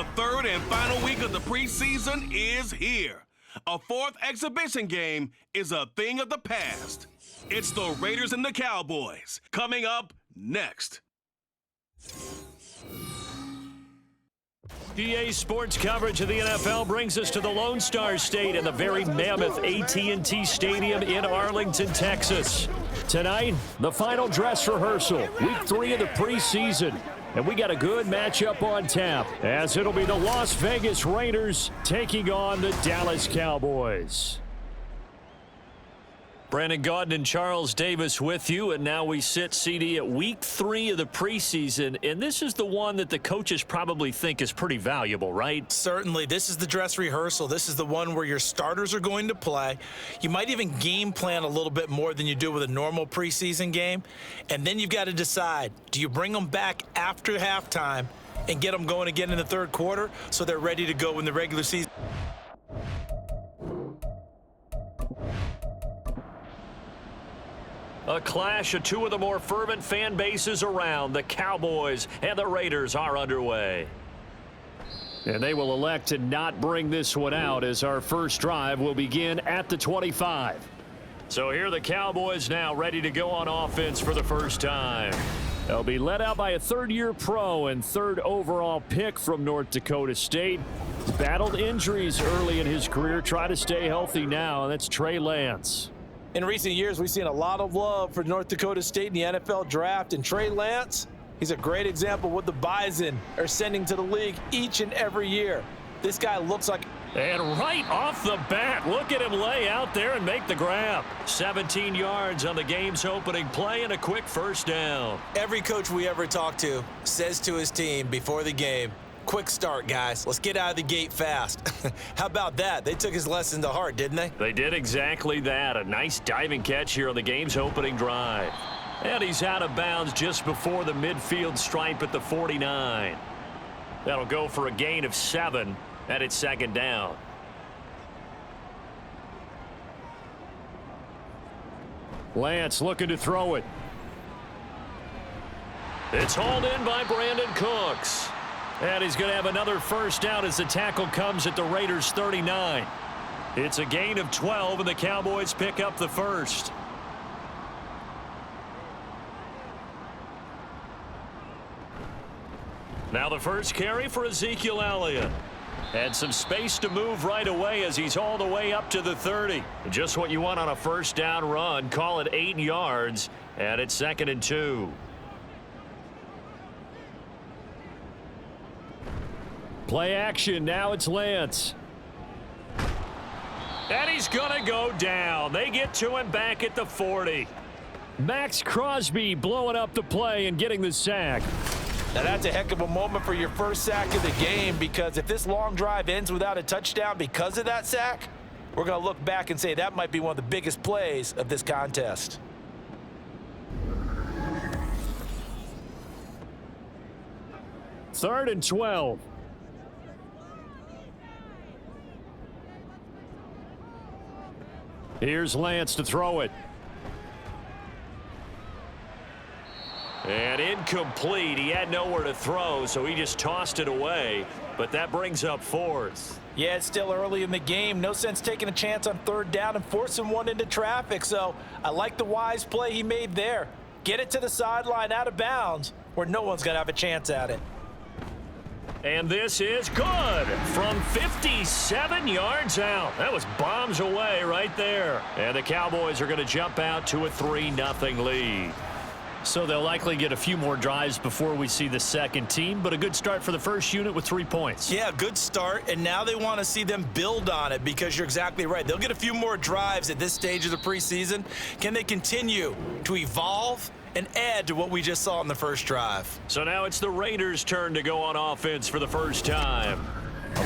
The third and final week of the preseason is here. A fourth exhibition game is a thing of the past. It's the Raiders and the Cowboys coming up next. EA Sports coverage of the NFL brings us to the Lone Star State and the very mammoth AT&T Stadium in Arlington, Texas. Tonight, the final dress rehearsal, week 3 of the preseason. And we got a good matchup on tap, as it'll be the Las Vegas Raiders taking on the Dallas Cowboys. Brandon Gaudin and Charles Davis with you, and now we sit, CD, at week 3 of the preseason, and this is the one that the coaches probably think is pretty valuable, right? Certainly. This is the dress rehearsal. This is the one where your starters are going to play. You might even game plan a little bit more than you do with a normal preseason game, and then you've got to decide, do you bring them back after halftime and get them going again in the third quarter so they're ready to go in the regular season? A clash of two of the more fervent fan bases around. The Cowboys and the Raiders are underway. And they will elect to not bring this one out, as our first drive will begin at the 25. So here are the Cowboys now, ready to go on offense for the first time. They'll be led out by a third-year pro and third overall pick from North Dakota State. He's battled injuries early in his career, try to stay healthy now, and that's Trey Lance. In recent years, we've seen a lot of love for North Dakota State in the NFL draft, and Trey Lance, he's a great example of what the Bison are sending to the league each and every year. This guy looks like... And right off the bat, look at him lay out there and make the grab. 17 yards on the game's opening play and a quick first down. Every coach we ever talk to says to his team before the game, quick start, guys. Let's get out of the gate fast. How about that? They took his lesson to heart, didn't they? They did exactly that. A nice diving catch here on the game's opening drive. And he's out of bounds just before the midfield stripe at the 49. That'll go for a gain of 7, and it's second down. Lance looking to throw it. It's hauled in by Brandon Cooks. And he's going to have another first down as the tackle comes at the Raiders' 39. It's a gain of 12, and the Cowboys pick up the first. Now the first carry for Ezekiel Elliott. Had some space to move right away as he's all the way up to the 30. Just what you want on a first down run. Call it 8 yards, and it's 2nd and 2. Play action, now it's Lance. And he's going to go down. They get to him back at the 40. Max Crosby blowing up the play and getting the sack. Now that's a heck of a moment for your first sack of the game, because if this long drive ends without a touchdown because of that sack, we're going to look back and say that might be one of the biggest plays of this contest. Third and 12. Here's Lance to throw it. And incomplete. He had nowhere to throw, so he just tossed it away. But that brings up 4th. Yeah, it's still early in the game. No sense taking a chance on third down and forcing one into traffic. So I like the wise play he made there. Get it to the sideline out of bounds where no one's going to have a chance at it. And this is good from 57 yards out. That was bombs away right there. And the Cowboys are going to jump out to a 3-0 lead. So they'll likely get a few more drives before we see the second team, but a good start for the first unit with 3 points. Yeah, good start, and now they want to see them build on it, because you're exactly right. They'll get a few more drives at this stage of the preseason. Can they continue to evolve and add to what we just saw in the first drive? So now it's the Raiders' turn to go on offense for the first time.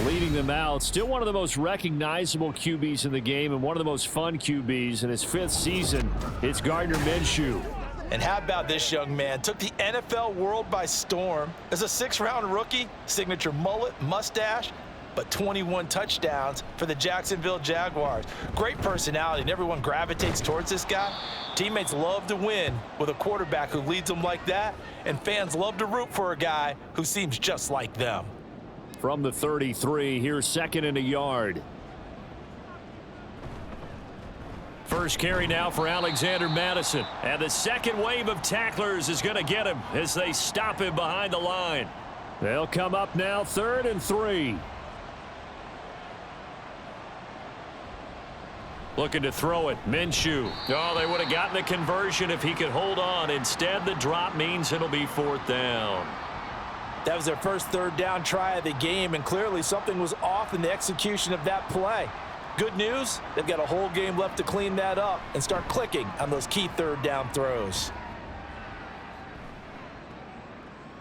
Leading them out, still one of the most recognizable QBs in the game and one of the most fun QBs in his 5th season. It's Gardner Minshew. And how about this young man? Took the NFL world by storm as a 6th-round rookie, signature mullet, mustache, but 21 touchdowns for the Jacksonville Jaguars. Great personality, and everyone gravitates towards this guy. Teammates love to win with a quarterback who leads them like that, and fans love to root for a guy who seems just like them. from the 33. Here's second and a yard. First carry now for Alexander Madison. And the second wave of tacklers is going to get him as they stop him behind the line. They'll come up now 3rd and 3. Looking to throw it. Minshew. Oh, they would have gotten the conversion if he could hold on. Instead, the drop means it'll be 4th down. That was their first 3rd down try of the game, and clearly something was off in the execution of that play. Good news, they've got a whole game left to clean that up and start clicking on those key 3rd down throws.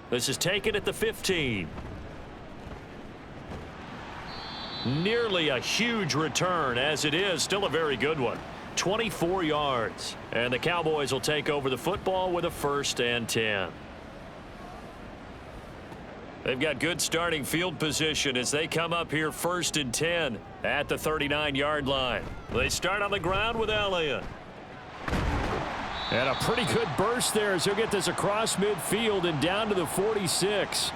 This is taken at the 15. Nearly a huge return, as it is still a very good one. 24 yards. And the Cowboys will take over the football with a 1st and 10. They've got good starting field position as they come up here 1st and 10 at the 39-yard line. They start on the ground with Elliott. And a pretty good burst there as he'll get this across midfield and down to the 46.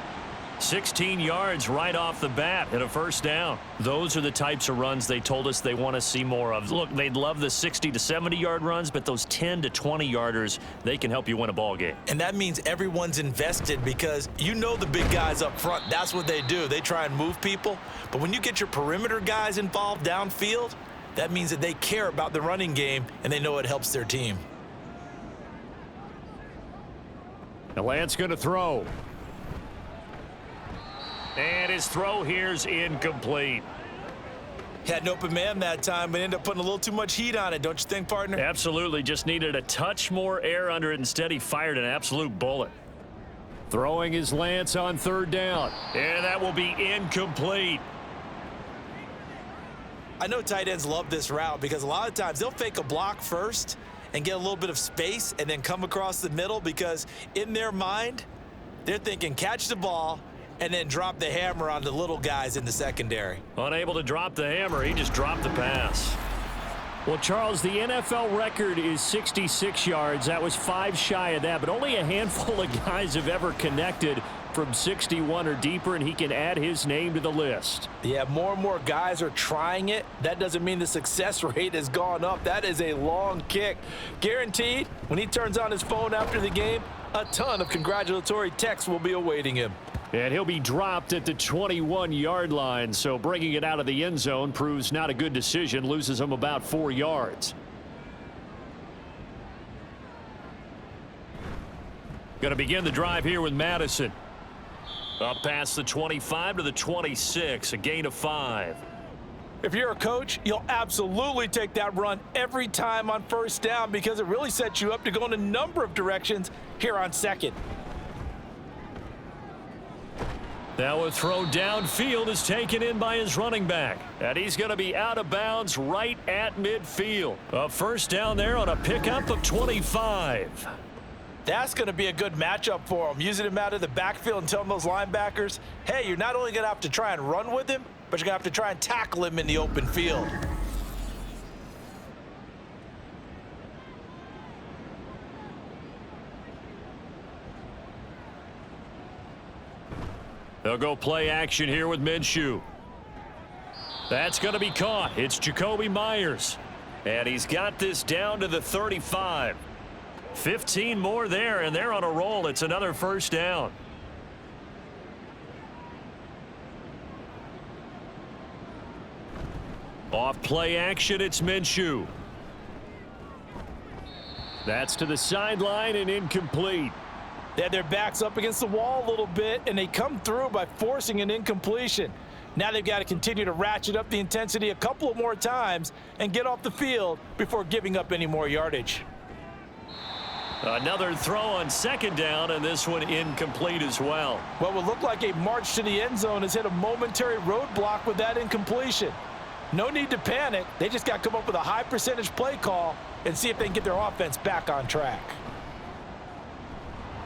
16 yards right off the bat and a 1st down. Those are the types of runs they told us they want to see more of. Look, they'd love the 60 to 70-yard runs, but those 10 to 20-yarders, they can help you win a ball game. And that means everyone's invested because you know the big guys up front, that's what they do. They try and move people. But when you get your perimeter guys involved downfield, that means that they care about the running game and they know it helps their team. The Lance going to throw. And his throw here's incomplete. Had an open man that time, but ended up putting a little too much heat on it, don't you think, partner? Absolutely. Just needed a touch more air under it. Instead, he fired an absolute bullet. Throwing his Lance on 3rd down. And that will be incomplete. I know tight ends love this route because a lot of times they'll fake a block first and get a little bit of space and then come across the middle because in their mind, they're thinking catch the ball and then drop the hammer on the little guys in the secondary. Unable to drop the hammer, he just dropped the pass. Well, Charles, the NFL record is 66 yards. That was 5 shy of that, but only a handful of guys have ever connected from 61 or deeper, and he can add his name to the list. Yeah, more and more guys are trying it. That doesn't mean the success rate has gone up. That is a long kick. Guaranteed, when he turns on his phone after the game, a ton of congratulatory texts will be awaiting him. And he'll be dropped at the 21-yard line, so bringing it out of the end zone proves not a good decision, loses him about 4 yards. Going to begin the drive here with Madison. Up past the 25 to the 26, a gain of 5. If you're a coach, you'll absolutely take that run every time on 1st down because it really sets you up to go in a number of directions here on 2nd. Now a throw downfield is taken in by his running back. And he's going to be out of bounds right at midfield. A 1st down there on a pickup of 25. That's going to be a good matchup for him, using him out of the backfield and telling those linebackers, hey, you're not only going to have to try and run with him, but you're going to have to try and tackle him in the open field. They'll go play action here with Minshew. That's going to be caught. It's Jacoby Myers. And he's got this down to the 35. 15 more there, and they're on a roll. It's another 1st down. Off play action, it's Minshew. That's to the sideline and incomplete. They had their backs up against the wall a little bit, and they come through by forcing an incompletion. Now they've got to continue to ratchet up the intensity a couple of more times and get off the field before giving up any more yardage. Another throw on 2nd down, and this one incomplete as well. What would look like a march to the end zone has hit a momentary roadblock with that incompletion. No need to panic. They just got to come up with a high percentage play call and see if they can get their offense back on track.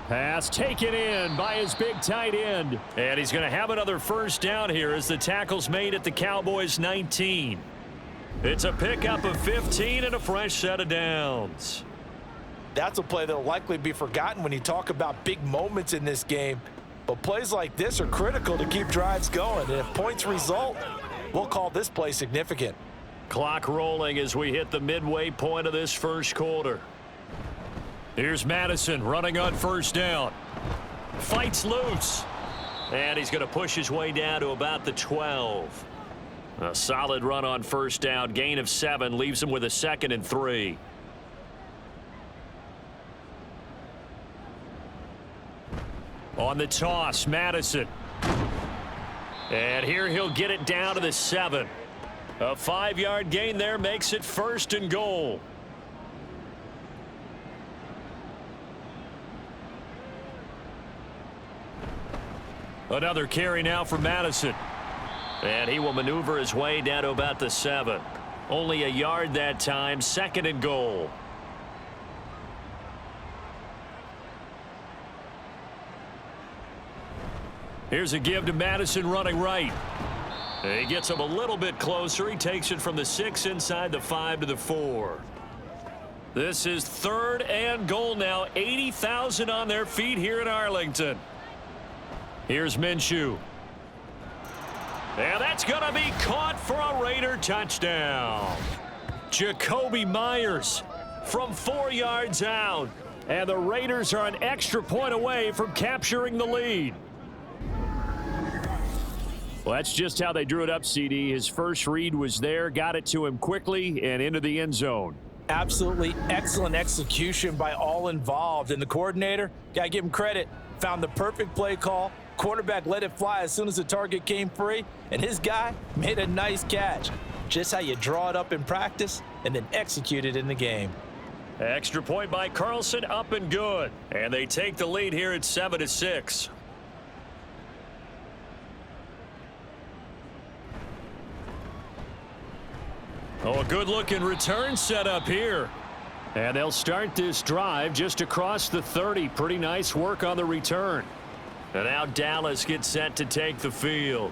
Pass taken in by his big tight end. And he's going to have another 1st down here as the tackle's made at the Cowboys 19. It's a pickup of 15 and a fresh set of downs. That's a play that will likely be forgotten when you talk about big moments in this game. But plays like this are critical to keep drives going. And if points result, we'll call this play significant. Clock rolling as we hit the midway point of this first quarter. Here's Madison running on first down. Fights loose. And he's going to push his way down to about the 12. A solid run on first down. Gain of 7 leaves him with a 2nd and 3. On the toss, Madison. And here he'll get it down to the 7. A 5-yard gain there makes it 1st and goal. Another carry now for Madison. And he will maneuver his way down to about the 7. Only a yard that time, 2nd and goal. Here's a give to Madison running right. He gets him a little bit closer. He takes it from the 6 inside the 5 to the 4. This is 3rd and goal now. 80,000 on their feet here in Arlington. Here's Minshew. And that's going to be caught for a Raider touchdown. Jacoby Myers from 4 yards out. And the Raiders are an extra point away from capturing the lead. Well, that's just how they drew it up, CD. His first read was there, got it to him quickly and into the end zone. Absolutely excellent execution by all involved. And the coordinator, got to give him credit, found the perfect play call. Quarterback let it fly as soon as the target came free, and his guy made a nice catch. Just how you draw it up in practice and then execute it in the game. Extra point by Carlson, up and good. And they take the lead here at 7-6. Oh, a good-looking return set up here. And they'll start this drive just across the 30. Pretty nice work on the return. And now Dallas gets set to take the field.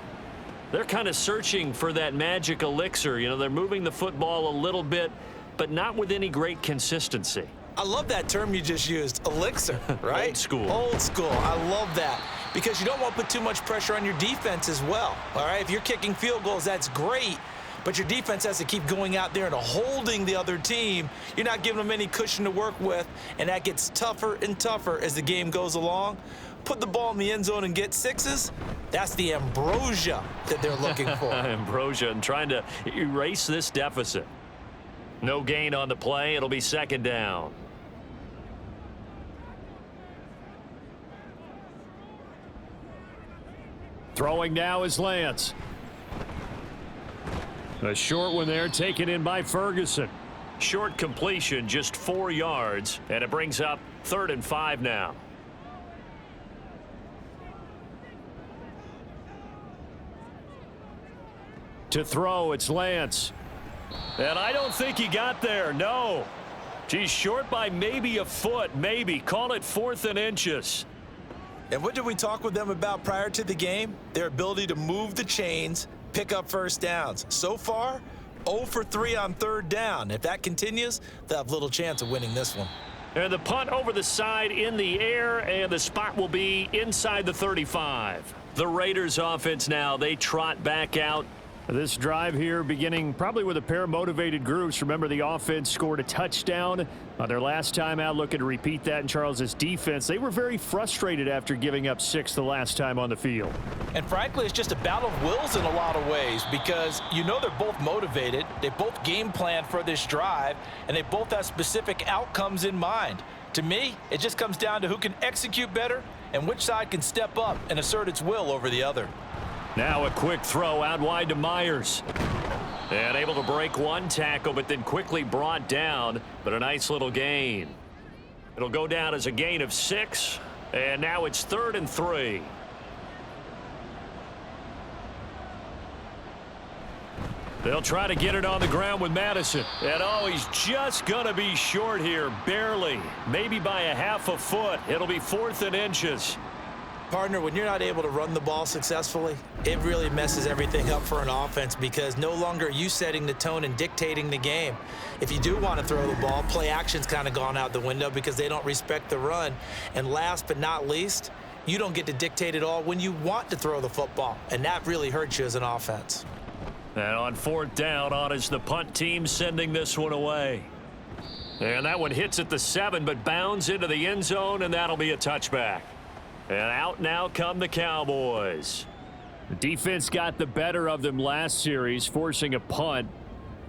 They're kind of searching for that magic elixir. You know, they're moving the football a little bit, but not with any great consistency. I love that term you just used, elixir, right? Old school. Old school. I love that because you don't want to put too much pressure on your defense as well, all right? If you're kicking field goals, that's great, but your defense has to keep going out there and holding the other team. You're not giving them any cushion to work with, and that gets tougher and tougher as the game goes along. Put the ball in the end zone and get 6s. That's the ambrosia that they're looking for. Ambrosia and trying to erase this deficit. No gain on the play. It'll be 2nd down. Throwing now is Lance. A short one there taken in by Ferguson. Short completion, just 4 yards, and it brings up 3rd and 5 now. To throw, it's Lance. And I don't think he got there, no. He's short by maybe a foot, maybe. Call it 4th and inches. And what did we talk with them about prior to the game? Their ability to move the chains, pick up first downs. So far, 0 for 3 on 3rd down. If that continues, they'll have little chance of winning this one. And the punt over the side in the air, and the spot will be inside the 35. The Raiders offense now, they trot back out. This drive here beginning probably with a pair of motivated groups. Remember, the offense scored a touchdown on their last time out, looking to repeat that in Charles's defense. They were very frustrated after giving up 6 the last time on the field. And frankly, it's just a battle of wills in a lot of ways because you know they're both motivated. They both game plan for this drive, and they both have specific outcomes in mind. To me, it just comes down to who can execute better and which side can step up and assert its will over the other. Now a quick throw out wide to Myers. And able to break one tackle, but then quickly brought down. But a nice little gain. It'll go down as a gain of 6. And now it's 3rd and 3. They'll try to get it on the ground with Madison. And oh, he's just going to be short here. Barely. Maybe by a half a foot. It'll be 4th and inches. Partner, when you're not able to run the ball successfully, it really messes everything up for an offense because no longer are you setting the tone and dictating the game. If you do want to throw the ball, play action's kind of gone out the window because they don't respect the run. And last but not least, you don't get to dictate it all when you want to throw the football, and that really hurts you as an offense. And on 4th down, on is the punt team sending this one away. And that one hits at the 7, but bounds into the end zone, and that'll be a touchback. And out now come the Cowboys. The defense got the better of them last series, forcing a punt.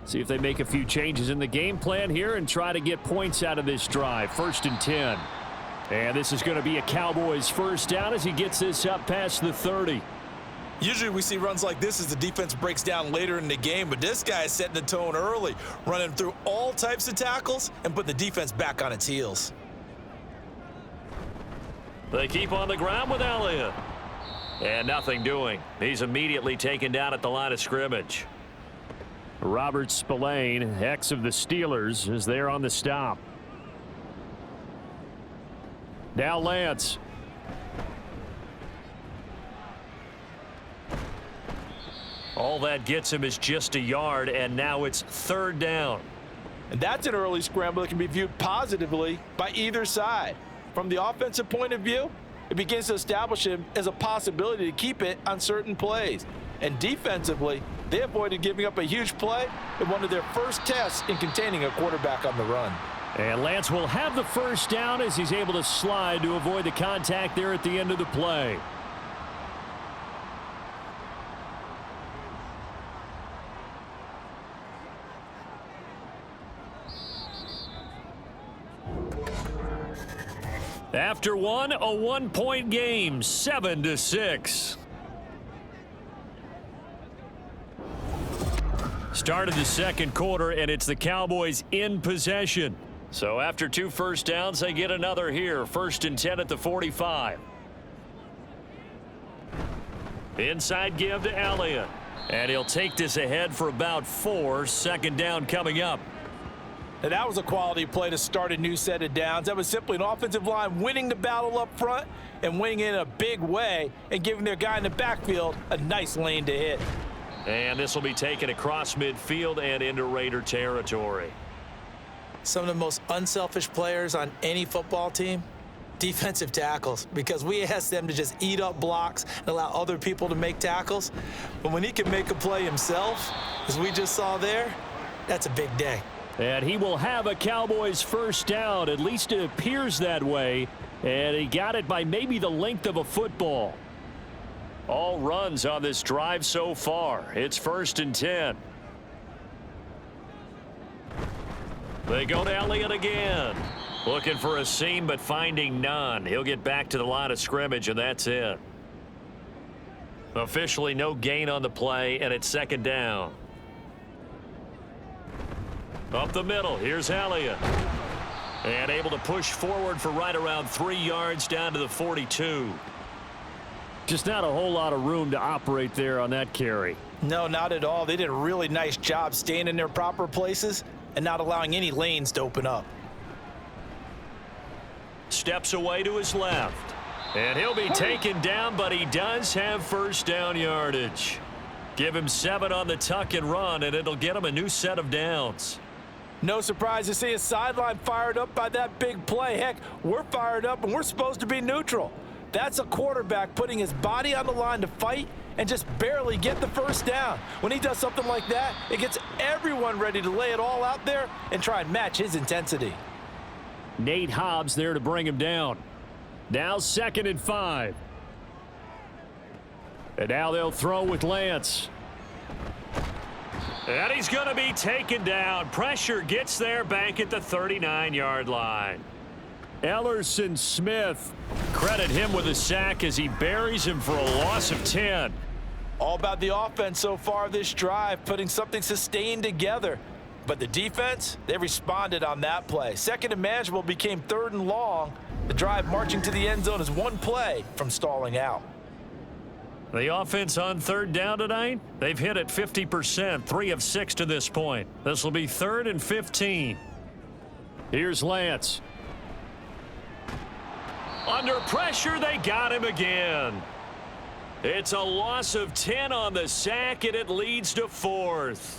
See if they make a few changes in the game plan here and try to get points out of this drive. 1st and 10. And this is going to be a Cowboys first down as he gets this up past the 30. Usually we see runs like this as the defense breaks down later in the game, but this guy is setting the tone early, running through all types of tackles and putting the defense back on its heels. They keep on the ground with Elliott. And nothing doing. He's immediately taken down at the line of scrimmage. Robert Spillane, ex of the Steelers, is there on the stop. Now Lance. All that gets him is just a yard, and now it's 3rd down. And that's an early scramble that can be viewed positively by either side. From the offensive point of view, it begins to establish him as a possibility to keep it on certain plays. And defensively, they avoided giving up a huge play in one of their first tests in containing a quarterback on the run. And Lance will have the first down as he's able to slide to avoid the contact there at the end of the play. After one, a 1-point game, 7-6. Started the second quarter, and it's the Cowboys in possession. So after 2 first downs, they get another here. 1st and 10 at the 45. Inside give to Elliott. And he'll take this ahead for about 4. 2nd down coming up. And that was a quality play to start a new set of downs. That was simply an offensive line winning the battle up front and winning in a big way and giving their guy in the backfield a nice lane to hit. And this will be taken across midfield and into Raider territory. Some of the most unselfish players on any football team, defensive tackles, because we ask them to just eat up blocks and allow other people to make tackles. But when he can make a play himself, as we just saw there, that's a big day. And he will have a Cowboys first down. At least it appears that way. And he got it by maybe the length of a football. All runs on this drive so far. It's 1st and 10. They go to Elliott again. Looking for a seam, but finding none. He'll get back to the line of scrimmage, and that's it. Officially no gain on the play, and it's 2nd down. Up the middle, here's Elliott. And able to push forward for right around 3 yards down to the 42. Just not a whole lot of room to operate there on that carry. No, not at all. They did a really nice job staying in their proper places and not allowing any lanes to open up. Steps away to his left. And he'll be taken down, but he does have first down yardage. Give him 7 on the tuck and run, and it'll get him a new set of downs. No surprise to see a sideline fired up by that big play. Heck, we're fired up, and we're supposed to be neutral. That's a quarterback putting his body on the line to fight and just barely get the first down. When he does something like that, it gets everyone ready to lay it all out there and try and match his intensity. Nate Hobbs there to bring him down. Now 2nd and 5. And now they'll throw with Lance. And he's going to be taken down. Pressure gets there back at the 39-yard line. Ellerson Smith, credit him with a sack as he buries him for a loss of 10. All about the offense so far this drive, putting something sustained together. But the defense, they responded on that play. 2nd and manageable became 3rd and long. The drive marching to the end zone is 1 play from stalling out. The offense on 3rd down tonight, they've hit it 50%, 3 of 6 to this point. This will be 3rd and 15. Here's Lance. Under pressure, they got him again. It's a loss of 10 on the sack, and it leads to 4th.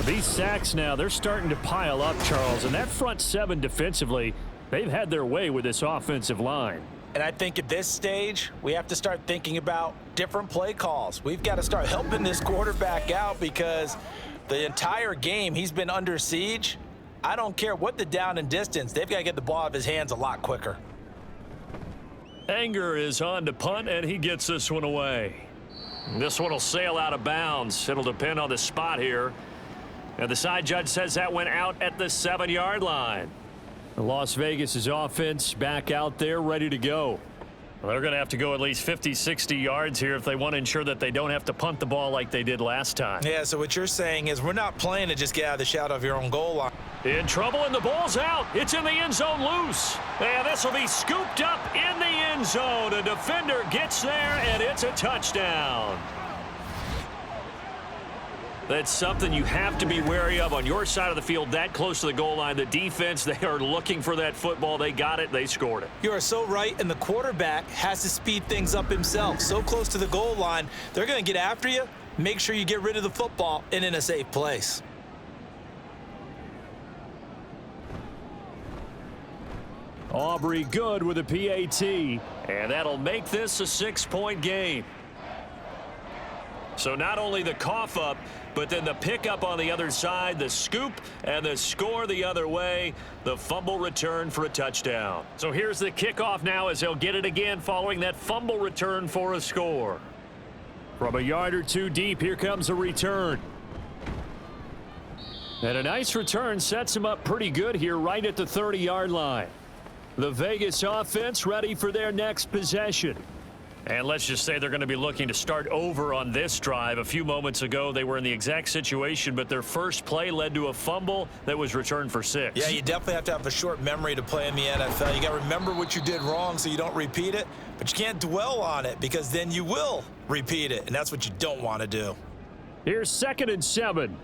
These sacks now, they're starting to pile up, Charles, and that front 7 defensively, they've had their way with this offensive line. And I think at this stage, we have to start thinking about different play calls. We've got to start helping this quarterback out because the entire game he's been under siege. I don't care what the down and distance. They've got to get the ball out of his hands a lot quicker. Anger is on to punt, and he gets this one away. This one will sail out of bounds. It'll depend on the spot here. And the side judge says that went out at the 7-yard line. Las Vegas' offense back out there ready to go. Well, they're going to have to go at least 50, 60 yards here if they want to ensure that they don't have to punt the ball like they did last time. Yeah, so what you're saying is we're not playing to just get out of the shadow of your own goal line. In trouble, and the ball's out. It's in the end zone loose. And this will be scooped up in the end zone. A defender gets there, and it's a touchdown. That's something you have to be wary of on your side of the field, that close to the goal line. The defense, they are looking for that football. They got it. They scored it. You are so right, and the quarterback has to speed things up himself. So close to the goal line, they're going to get after you. Make sure you get rid of the football and in a safe place. Aubrey good with a PAT, and that'll make this a 6-point game. So not only the cough up, but then the pickup on the other side, the scoop, and the score the other way, the fumble return for a touchdown. So here's the kickoff now as they'll get it again following that fumble return for a score. From a yard or two deep, here comes a return. And a nice return sets him up pretty good here right at the 30-yard line. The Vegas offense ready for their next possession. And let's just say they're going to be looking to start over on this drive. A few moments ago, they were in the exact situation, but their first play led to a fumble that was returned for 6. Yeah, you definitely have to have a short memory to play in the NFL. You got to remember what you did wrong so you don't repeat it, but you can't dwell on it because then you will repeat it, and that's what you don't want to do. Here's 2nd and 7.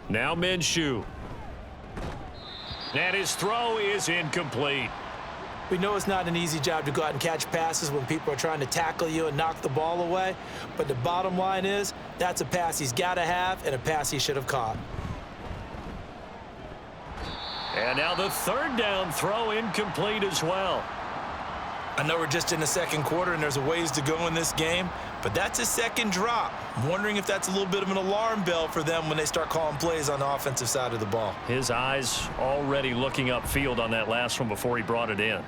Now Minshew. And his throw is incomplete. We know it's not an easy job to go out and catch passes when people are trying to tackle you and knock the ball away, but the bottom line is that's a pass he's got to have and a pass he should have caught. And now the 3rd down throw incomplete as well. I know we're just in the 2nd quarter and there's a ways to go in this game, but that's a 2nd drop. I'm wondering if that's a little bit of an alarm bell for them when they start calling plays on the offensive side of the ball. His eyes already looking upfield on that last one before he brought it in.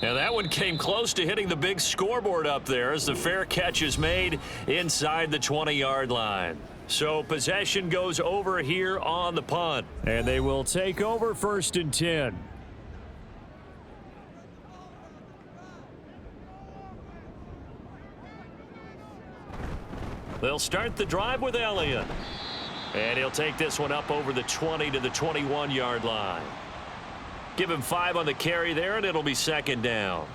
And that one came close to hitting the big scoreboard up there as the fair catch is made inside the 20-yard line. So possession goes over here on the punt. And they will take over 1st and 10. They'll start the drive with Elliott. And he'll take this one up over the 20 to the 21-yard line. Give him 5 on the carry there, and it'll be 2nd down.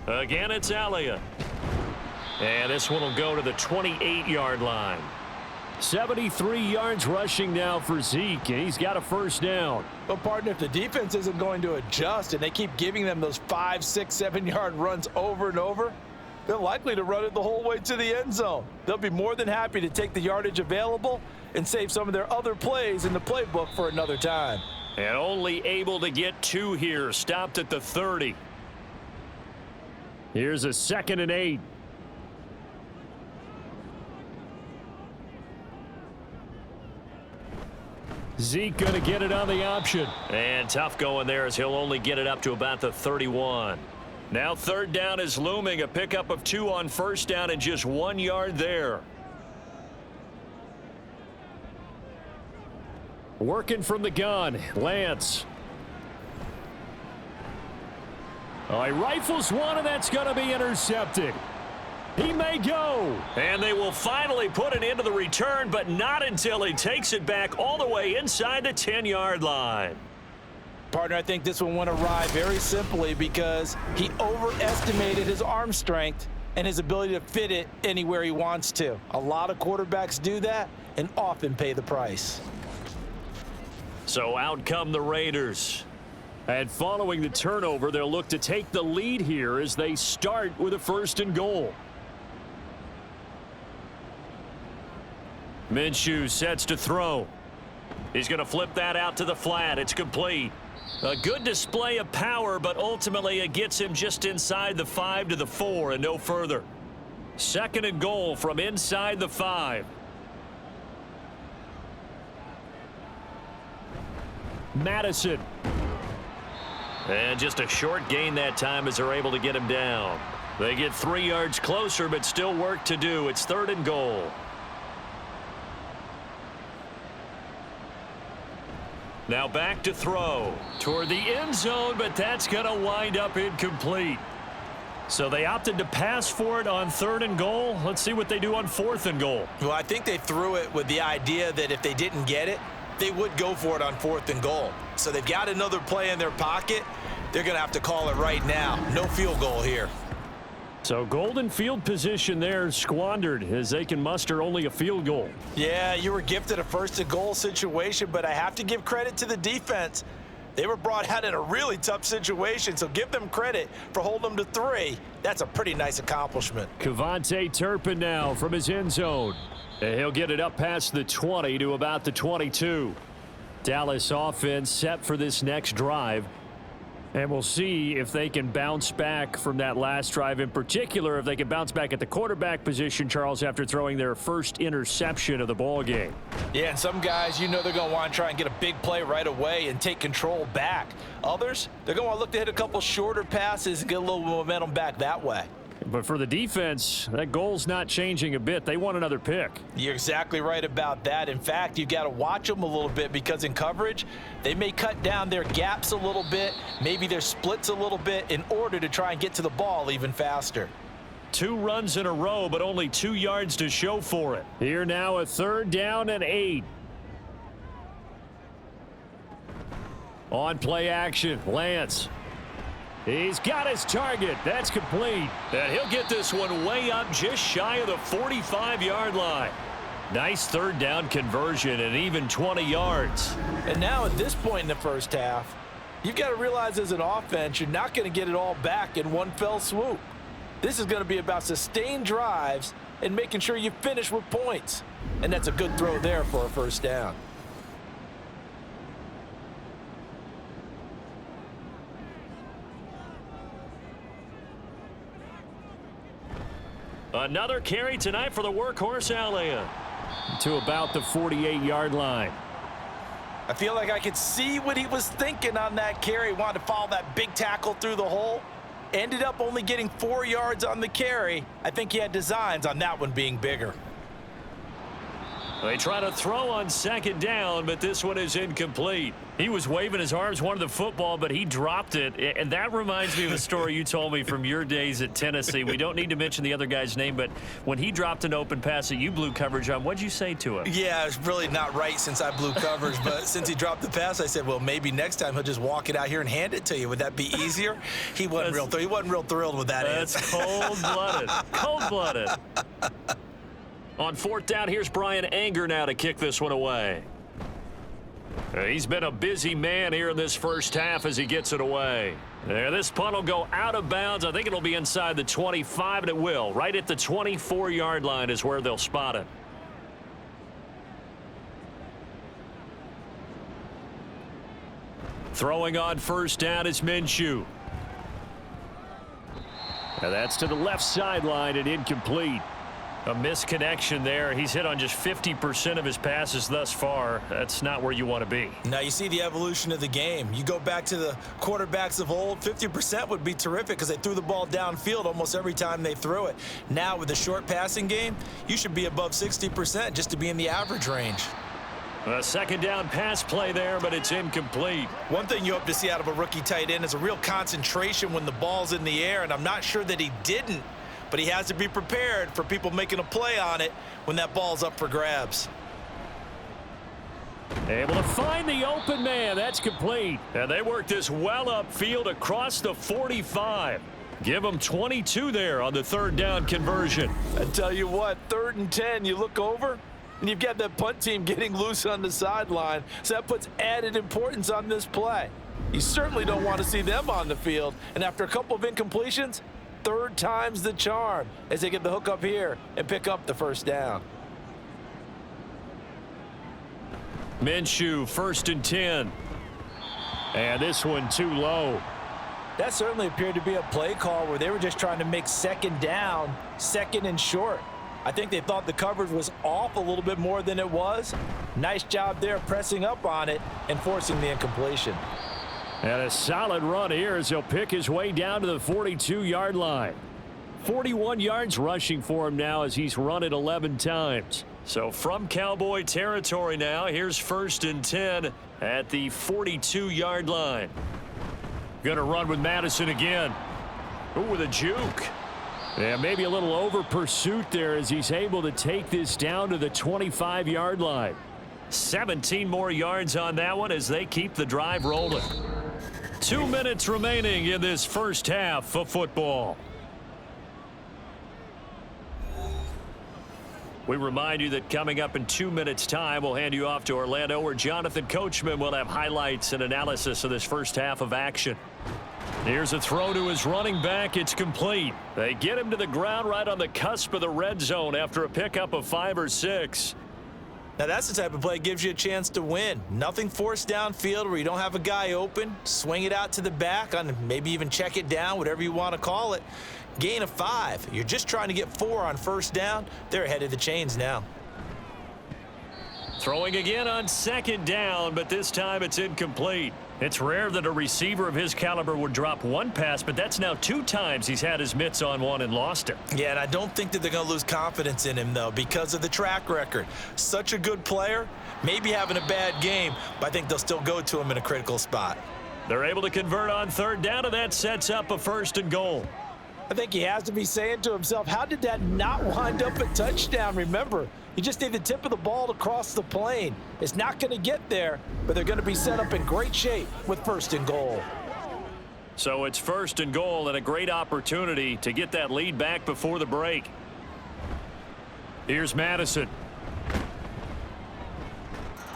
Again, it's Elliott. And this one will go to the 28-yard line. 73 yards rushing now for Zeke, and he's got a 1st down. Well, partner, if the defense isn't going to adjust and they keep giving them those 5, 6, 7-yard runs over and over, they're likely to run it the whole way to the end zone. They'll be more than happy to take the yardage available and save some of their other plays in the playbook for another time. And only able to get 2 here, stopped at the 30. Here's a 2nd and 8. Zeke going to get it on the option. And tough going there as he'll only get it up to about the 31. Now 3rd down is looming. A pickup of 2 on 1st down and just 1 yard there. Working from the gun, Lance. Oh, he rifles one, and that's going to be intercepted. He may go. And they will finally put it into the return, but not until he takes it back all the way inside the 10-yard line. Partner, I think this one went awry very simply because he overestimated his arm strength and his ability to fit it anywhere he wants to. A lot of quarterbacks do that and often pay the price. So out come the Raiders. And following the turnover, they'll look to take the lead here as they start with a 1st and goal. Minshew sets to throw. He's going to flip that out to the flat. It's complete. A good display of power, but ultimately it gets him just inside the 5 to the 4 and no further. 2nd and goal from inside the 5. Madison. And just a short gain that time as they're able to get him down. They get 3 yards closer, but still work to do. It's 3rd and goal. Now back to throw toward the end zone, but that's going to wind up incomplete. So they opted to pass for it on 3rd and goal. Let's see what they do on 4th and goal. Well, I think they threw it with the idea that if they didn't get it, they would go for it on 4th and goal. So they've got another play in their pocket. They're going to have to call it right now. No field goal here. So golden field position there squandered as they can muster only a field goal. Yeah, you were gifted a 1st and goal situation, but I have to give credit to the defense. They were brought out in a really tough situation, so give them credit for holding them to 3. That's a pretty nice accomplishment. Kevontae Turpin now from his end zone. And he'll get it up past the 20 to about the 22. Dallas offense set for this next drive. And we'll see if they can bounce back from that last drive, in particular if they can bounce back at the quarterback position, Charles, after throwing their first interception of the ball game. Yeah, and some guys, you know, they're going to want to try and get a big play right away and take control back. Others, they're going to want to look to hit a couple shorter passes and get a little momentum back that way. But for the defense, that goal's not changing a bit. They want another pick. You're exactly right about that. In fact, you got to watch them a little bit because in coverage, they may cut down their gaps a little bit, maybe their splits a little bit in order to try and get to the ball even faster. 2 runs in a row, but only 2 yards to show for it. Here now, a 3rd down and 8. On play action, Lance. He's got his target. That's complete. And he'll get this one way up just shy of the 45-yard line. Nice 3rd down conversion and even 20 yards. And now at this point in the first half, you've got to realize as an offense, you're not going to get it all back in one fell swoop. This is going to be about sustained drives and making sure you finish with points. And that's a good throw there for a 1st down. Another carry tonight for the workhorse Allen. To about the 48-yard line. I feel like I could see what he was thinking on that carry. Wanted to follow that big tackle through the hole. Ended up only getting 4 yards on the carry. I think he had designs on that one being bigger. They try to throw on 2nd down, but this one is incomplete. He was waving his arms, wanted the football, but he dropped it. And that reminds me of a story you told me from your days at Tennessee. We don't need to mention the other guy's name, but when he dropped an open pass that you blew coverage on, what'd you say to him? Yeah, it's really not right since I blew coverage, but since he dropped the pass, I said, well, maybe next time he'll just walk it out here and hand it to you. Would that be easier? He wasn't real thrilled with that answer. That's cold-blooded. Cold-blooded. On 4th down, here's Brian Anger now to kick this one away. He's been a busy man here in this first half as he gets it away. There, this punt will go out of bounds. I think it'll be inside the 25, and it will. Right at the 24-yard line is where they'll spot it. Throwing on 1st down is Minshew. And that's to the left sideline and incomplete. A misconnection there. He's hit on just 50% of his passes thus far. That's not where you want to be. Now you see the evolution of the game. You go back to the quarterbacks of old, 50% would be terrific because they threw the ball downfield almost every time they threw it. Now with the short passing game, you should be above 60% just to be in the average range. A 2nd down pass play there, but it's incomplete. One thing you hope to see out of a rookie tight end is a real concentration when the ball's in the air, and I'm not sure that he didn't. But he has to be prepared for people making a play on it when that ball's up for grabs. Able to find the open man. That's complete. And they work this well upfield across the 45. Give them 22 there on the 3rd down conversion. I tell you what, 3rd and 10, you look over, and you've got that punt team getting loose on the sideline. So that puts added importance on this play. You certainly don't want to see them on the field. And after a couple of incompletions, 3rd time's the charm as they get the hook up here and pick up the 1st down. Minshew, 1st and 10. And this one too low. That certainly appeared to be a play call where they were just trying to make 2nd down, 2nd and short. I think they thought the coverage was off a little bit more than it was. Nice job there pressing up on it and forcing the incompletion. And a solid run here as he'll pick his way down to the 42-yard line. 41 yards rushing for him now as he's run it 11 times. So from Cowboy territory now, here's 1st and 10 at the 42-yard line. Going to run with Madison again. Ooh, with a juke. Yeah, maybe a little over pursuit there as he's able to take this down to the 25-yard line. 17 more yards on that one as they keep the drive rolling. 2 minutes remaining in this first half of football. We remind you that coming up in 2 minutes' time, we'll hand you off to Orlando, where Jonathan Coachman will have highlights and analysis of this first half of action. Here's a throw to his running back. It's complete. They get him to the ground right on the cusp of the red zone after a pickup of 5 or 6. Now that's the type of play that gives you a chance to win. Nothing forced downfield where you don't have a guy open. Swing it out to the back on maybe even check it down, whatever you want to call it. Gain of 5. You're just trying to get 4 on 1st down. They're ahead of the chains now. Throwing again on 2nd down, but this time it's incomplete. It's rare that a receiver of his caliber would drop one pass, but that's now 2 times he's had his mitts on one and lost it. Yeah, and I don't think that they're going to lose confidence in him, though, because of the track record. Such a good player, maybe having a bad game, but I think they'll still go to him in a critical spot. They're able to convert on 3rd down, and that sets up a 1st and goal. I think he has to be saying to himself, how did that not wind up a touchdown? Remember, you just need the tip of the ball to cross the plane. It's not going to get there, but they're going to be set up in great shape with 1st and goal. So it's 1st and goal and a great opportunity to get that lead back before the break. Here's Madison.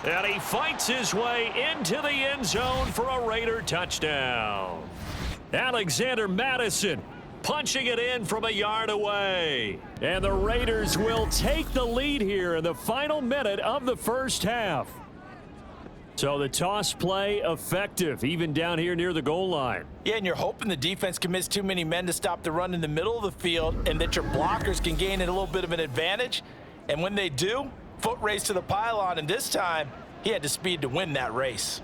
And he fights his way into the end zone for a Raider touchdown. Alexander Madison punching it in from a yard away. And the Raiders will take the lead here in the final minute of the first half. So the toss play effective, even down here near the goal line. Yeah, and you're hoping the defense commits too many men to stop the run in the middle of the field and that your blockers can gain a little bit of an advantage. And when they do, foot race to the pylon, and this time he had the speed to win that race.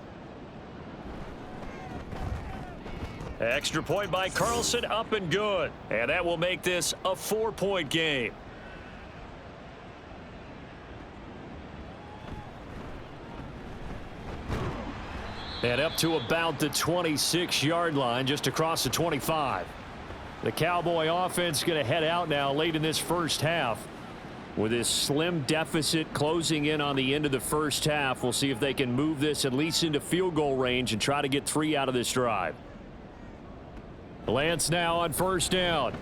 Extra point by Carlson, up and good. And that will make this a 4-point game. And up to about the 26-yard line, just across the 25. The Cowboy offense going to head out now late in this first half. With this slim deficit closing in on the end of the first half, we'll see if they can move this at least into field goal range and try to get 3 out of this drive. Lance now on 1st down.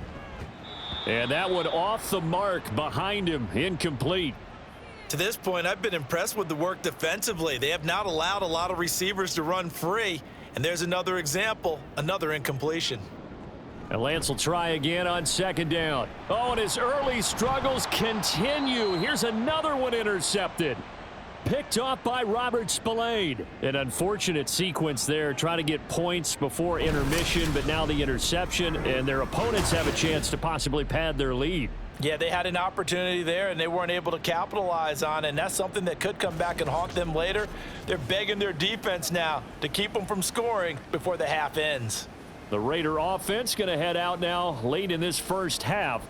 And that one off the mark behind him, incomplete. To this point, I've been impressed with the work defensively. They have not allowed a lot of receivers to run free. And there's another example, another incompletion. And Lance will try again on 2nd down. Oh, and his early struggles continue. Here's another one intercepted. Picked off by Robert Spillane. An unfortunate sequence there, trying to get points before intermission, but now the interception, and their opponents have a chance to possibly pad their lead. Yeah, they had an opportunity there, and they weren't able to capitalize on it, and that's something that could come back and haunt them later. They're begging their defense now to keep them from scoring before the half ends. The Raider offense going to head out now late in this first half.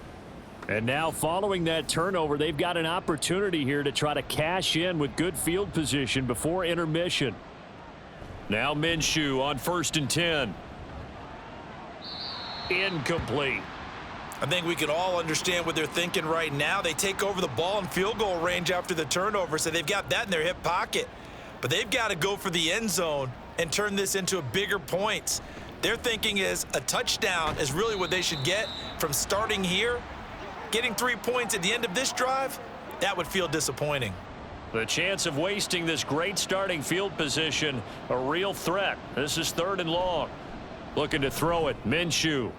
And now following that turnover, they've got an opportunity here to try to cash in with good field position before intermission. Now Minshew on 1st and 10. Incomplete. I think we can all understand what they're thinking right now. They take over the ball in field goal range after the turnover, so they've got that in their hip pocket. But they've got to go for the end zone and turn this into a bigger points. Their thinking is a touchdown is really what they should get from starting here. Getting 3 points at the end of this drive, that would feel disappointing. The chance of wasting this great starting field position, a real threat. This is 3rd and long. Looking to throw it, Minshew.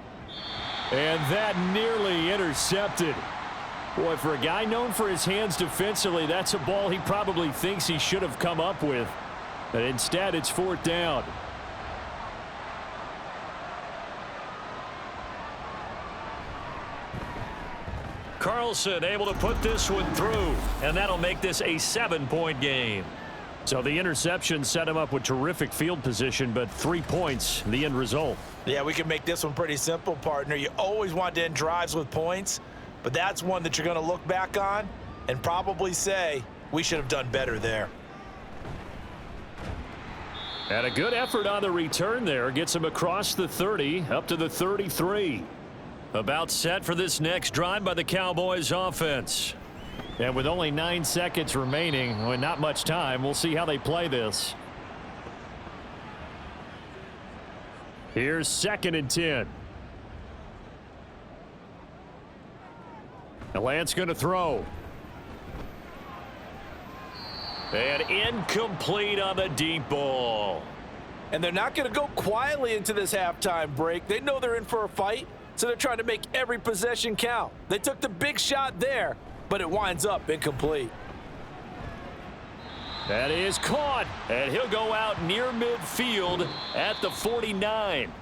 And that nearly intercepted. Boy, for a guy known for his hands defensively, that's a ball he probably thinks he should have come up with. But instead, it's 4th down. Carlson able to put this one through, and that'll make this a 7-point game. So the interception set him up with terrific field position, but 3 points, the end result. Yeah, we can make this one pretty simple, partner. You always want to end drives with points, but that's one that you're going to look back on and probably say, we should have done better there. And a good effort on the return there. Gets him across the 30, up to the 33. About set for this next drive by the Cowboys offense. And with only 9 seconds remaining, and not much time, we'll see how they play this. Here's 2nd and 10. The Lance going to throw. And incomplete on the deep ball. And they're not going to go quietly into this halftime break. They know they're in for a fight, so they're trying to make every possession count. They took the big shot there, but it winds up incomplete. That is caught, and he'll go out near midfield at the 49.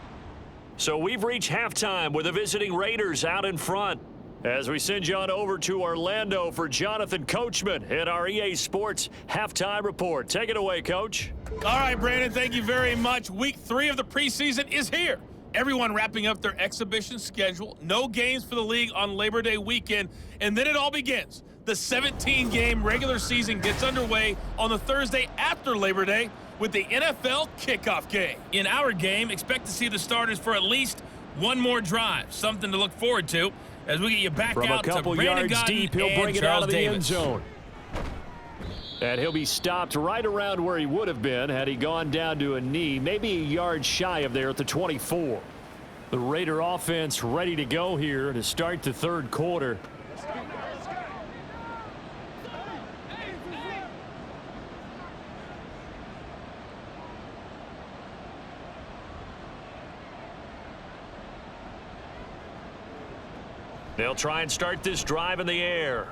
So we've reached halftime with the visiting Raiders out in front. As we send you on over to Orlando for Jonathan Coachman at our EA Sports Halftime Report. Take it away, Coach. All right, Brandon, thank you very much. Week 3 of the preseason is here. Everyone wrapping up their exhibition schedule. No games for the league on Labor Day weekend. And then it all begins. The 17-game regular season gets underway on the Thursday after Labor Day with the NFL kickoff game. In our game, expect to see the starters for at least one more drive. Something to look forward to as we get you back From out a couple to Brandon yards Godden deep, he'll and bring it Charles out of the end Davis. zone. And he'll be stopped right around where he would have been had he gone down to a knee, maybe a yard shy of there at the 24. The Raider offense ready to go here to start the 3rd quarter. They'll try and start this drive in the air.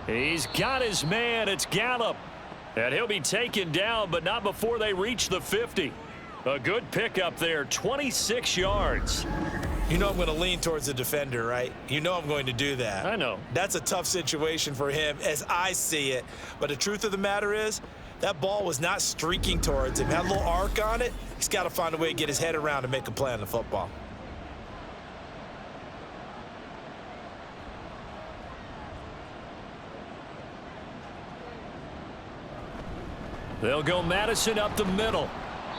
He's got his man. It's Gallup. And he'll be taken down, but not before they reach the 50. A good pickup there, 26 yards. You know I'm going to lean towards the defender, right? You know I'm going to do that. I know. That's a tough situation for him as I see it. But the truth of the matter is, that ball was not streaking towards him. Had a little arc on it. He's got to find a way to get his head around and make a play on the football. They'll go Madison up the middle.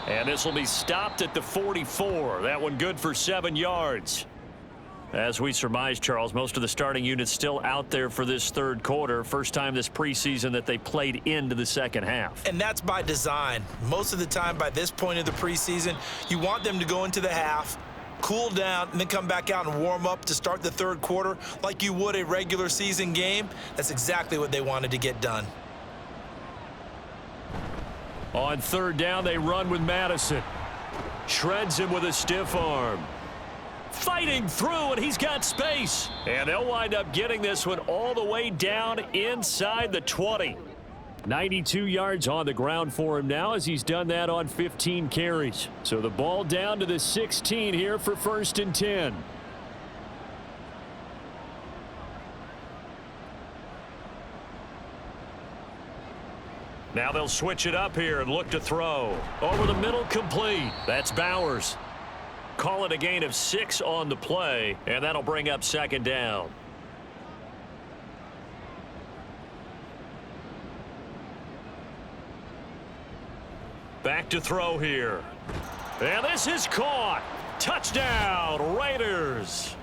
And this will be stopped at the 44. That one good for 7 yards. As we surmise, Charles, most of the starting units still out there for this 3rd quarter. First time this preseason that they played into the 2nd half. And that's by design. Most of the time by this point of the preseason, you want them to go into the half, cool down, and then come back out and warm up to start the 3rd quarter like you would a regular season game. That's exactly what they wanted to get done. On 3rd down, they run with Madison. Shreds him with a stiff arm. Fighting through, and he's got space. And they'll wind up getting this one all the way down inside the 20. 92 yards on the ground for him now as he's done that on 15 carries. So the ball down to the 16 here for 1st and 10. Now they'll switch it up here and look to throw. Over the middle, complete. That's Bowers. Call it a gain of 6 on the play, and that'll bring up 2nd down. Back to throw here. And this is caught. Touchdown, Raiders.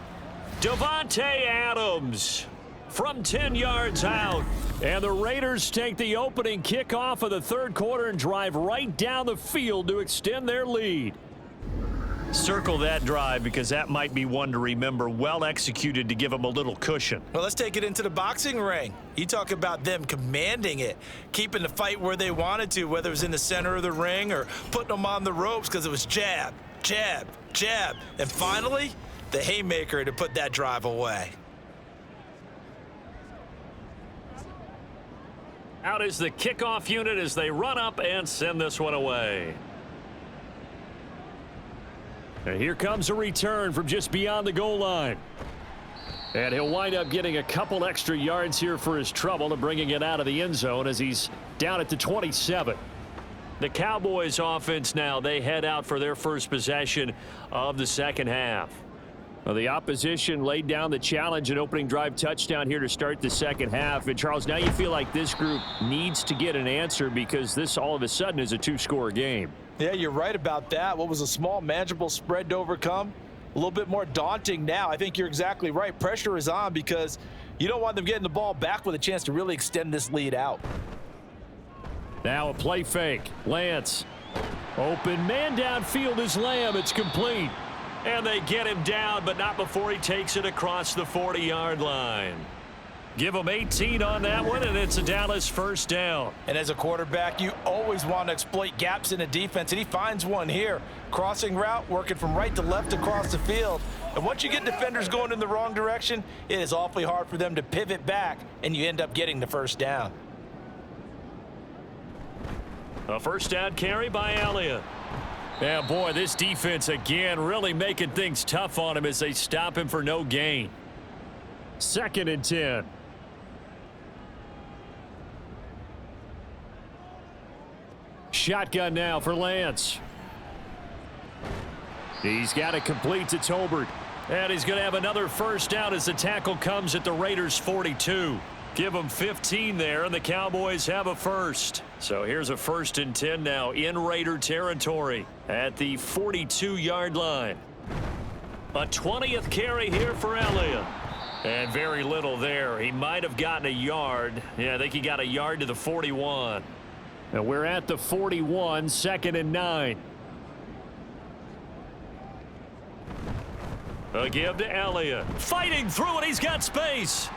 Devontae Adams from 10 yards out. And the Raiders take the opening kickoff of the 3rd quarter and drive right down the field to extend their lead. Circle that drive because that might be one to remember. Well executed to give them a little cushion. Well, let's take it into the boxing ring. You talk about them commanding it, keeping the fight where they wanted to, whether it was in the center of the ring or putting them on the ropes because it was jab, jab, jab. And finally, the haymaker to put that drive away. Out is the kickoff unit as they run up and send this one away. And here comes a return from just beyond the goal line. And he'll wind up getting a couple extra yards here for his trouble and bringing it out of the end zone as he's down at the 27. The Cowboys offense now, they head out for their first possession of the second half. Well, the opposition laid down the challenge and opening drive touchdown here to start the second half. And Charles, now you feel like this group needs to get an answer because this all of a sudden is a two-score game. Yeah, you're right about that. What was a small, manageable spread to overcome? A little bit more daunting now. I think you're exactly right. Pressure is on because you don't want them getting the ball back with a chance to really extend this lead out. Now a play fake. Lance. Open man downfield is Lamb. It's complete. And they get him down, but not before he takes it across the 40-yard line. Give him 18 on that one, and it's a Dallas first down. And as a quarterback, you always want to exploit gaps in a defense, and he finds one here. Crossing route, working from right to left across the field. And once you get defenders going in the wrong direction, it is awfully hard for them to pivot back, and you end up getting the first down. A first down carry by Elliott. Yeah, boy, this defense again really making things tough on him as they stop him for no gain. 2nd and 10. Shotgun now for Lance. He's got it complete to Tolbert. And he's going to have another first down as the tackle comes at the Raiders' 42. Give them 15 there, and the Cowboys have a first. So here's a 1st and 10 now in Raider territory at the 42-yard line. A 20th carry here for Elliott. And very little there. He might have gotten a yard. Yeah, I think he got a yard to the 41. And we're at the 41, 2nd and 9. A give to Elliott. Fighting through it. He's got space.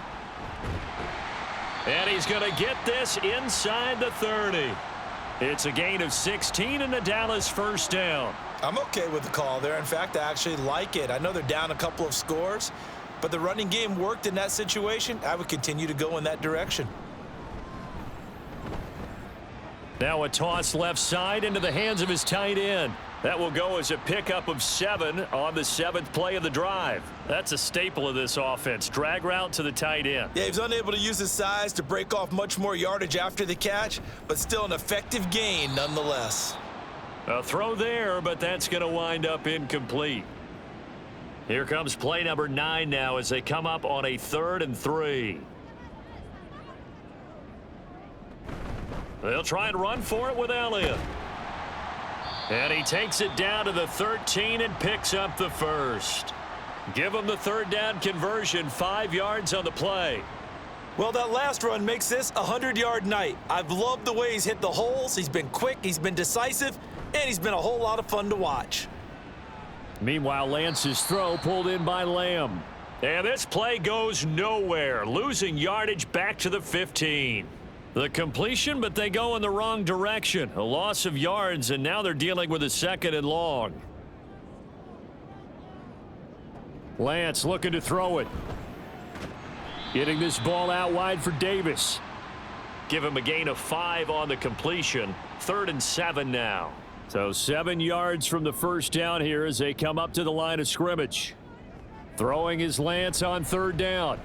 And he's going to get this inside the 30. It's a gain of 16 and a Dallas first down. I'm okay with the call there. In fact, I actually like it. I know they're down a couple of scores, but the running game worked in that situation. I would continue to go in that direction. Now a toss left side into the hands of his tight end. That will go as a pickup of 7 on the 7th play of the drive. That's a staple of this offense. Drag route to the tight end. Yeah, he's unable to use his size to break off much more yardage after the catch, but still an effective gain nonetheless. A throw there, but that's going to wind up incomplete. Here comes play number 9 now as they come up on a 3rd and 3. They'll try and run for it with Elliott. And he takes it down to the 13 and picks up the first. Give him the 3rd down conversion, 5 yards on the play. Well, that last run makes this a 100-yard night. I've loved the way he's hit the holes. He's been quick, he's been decisive, and he's been a whole lot of fun to watch. Meanwhile, Lance's throw pulled in by Lamb. And this play goes nowhere, losing yardage back to the 15. The completion, but they go in the wrong direction. A loss of yards, and now they're dealing with a 2nd and long. Lance looking to throw it. Getting this ball out wide for Davis. Give him a gain of 5 on the completion. 3rd and 7 now. So 7 yards from the first down here as they come up to the line of scrimmage. Throwing is Lance on 3rd down.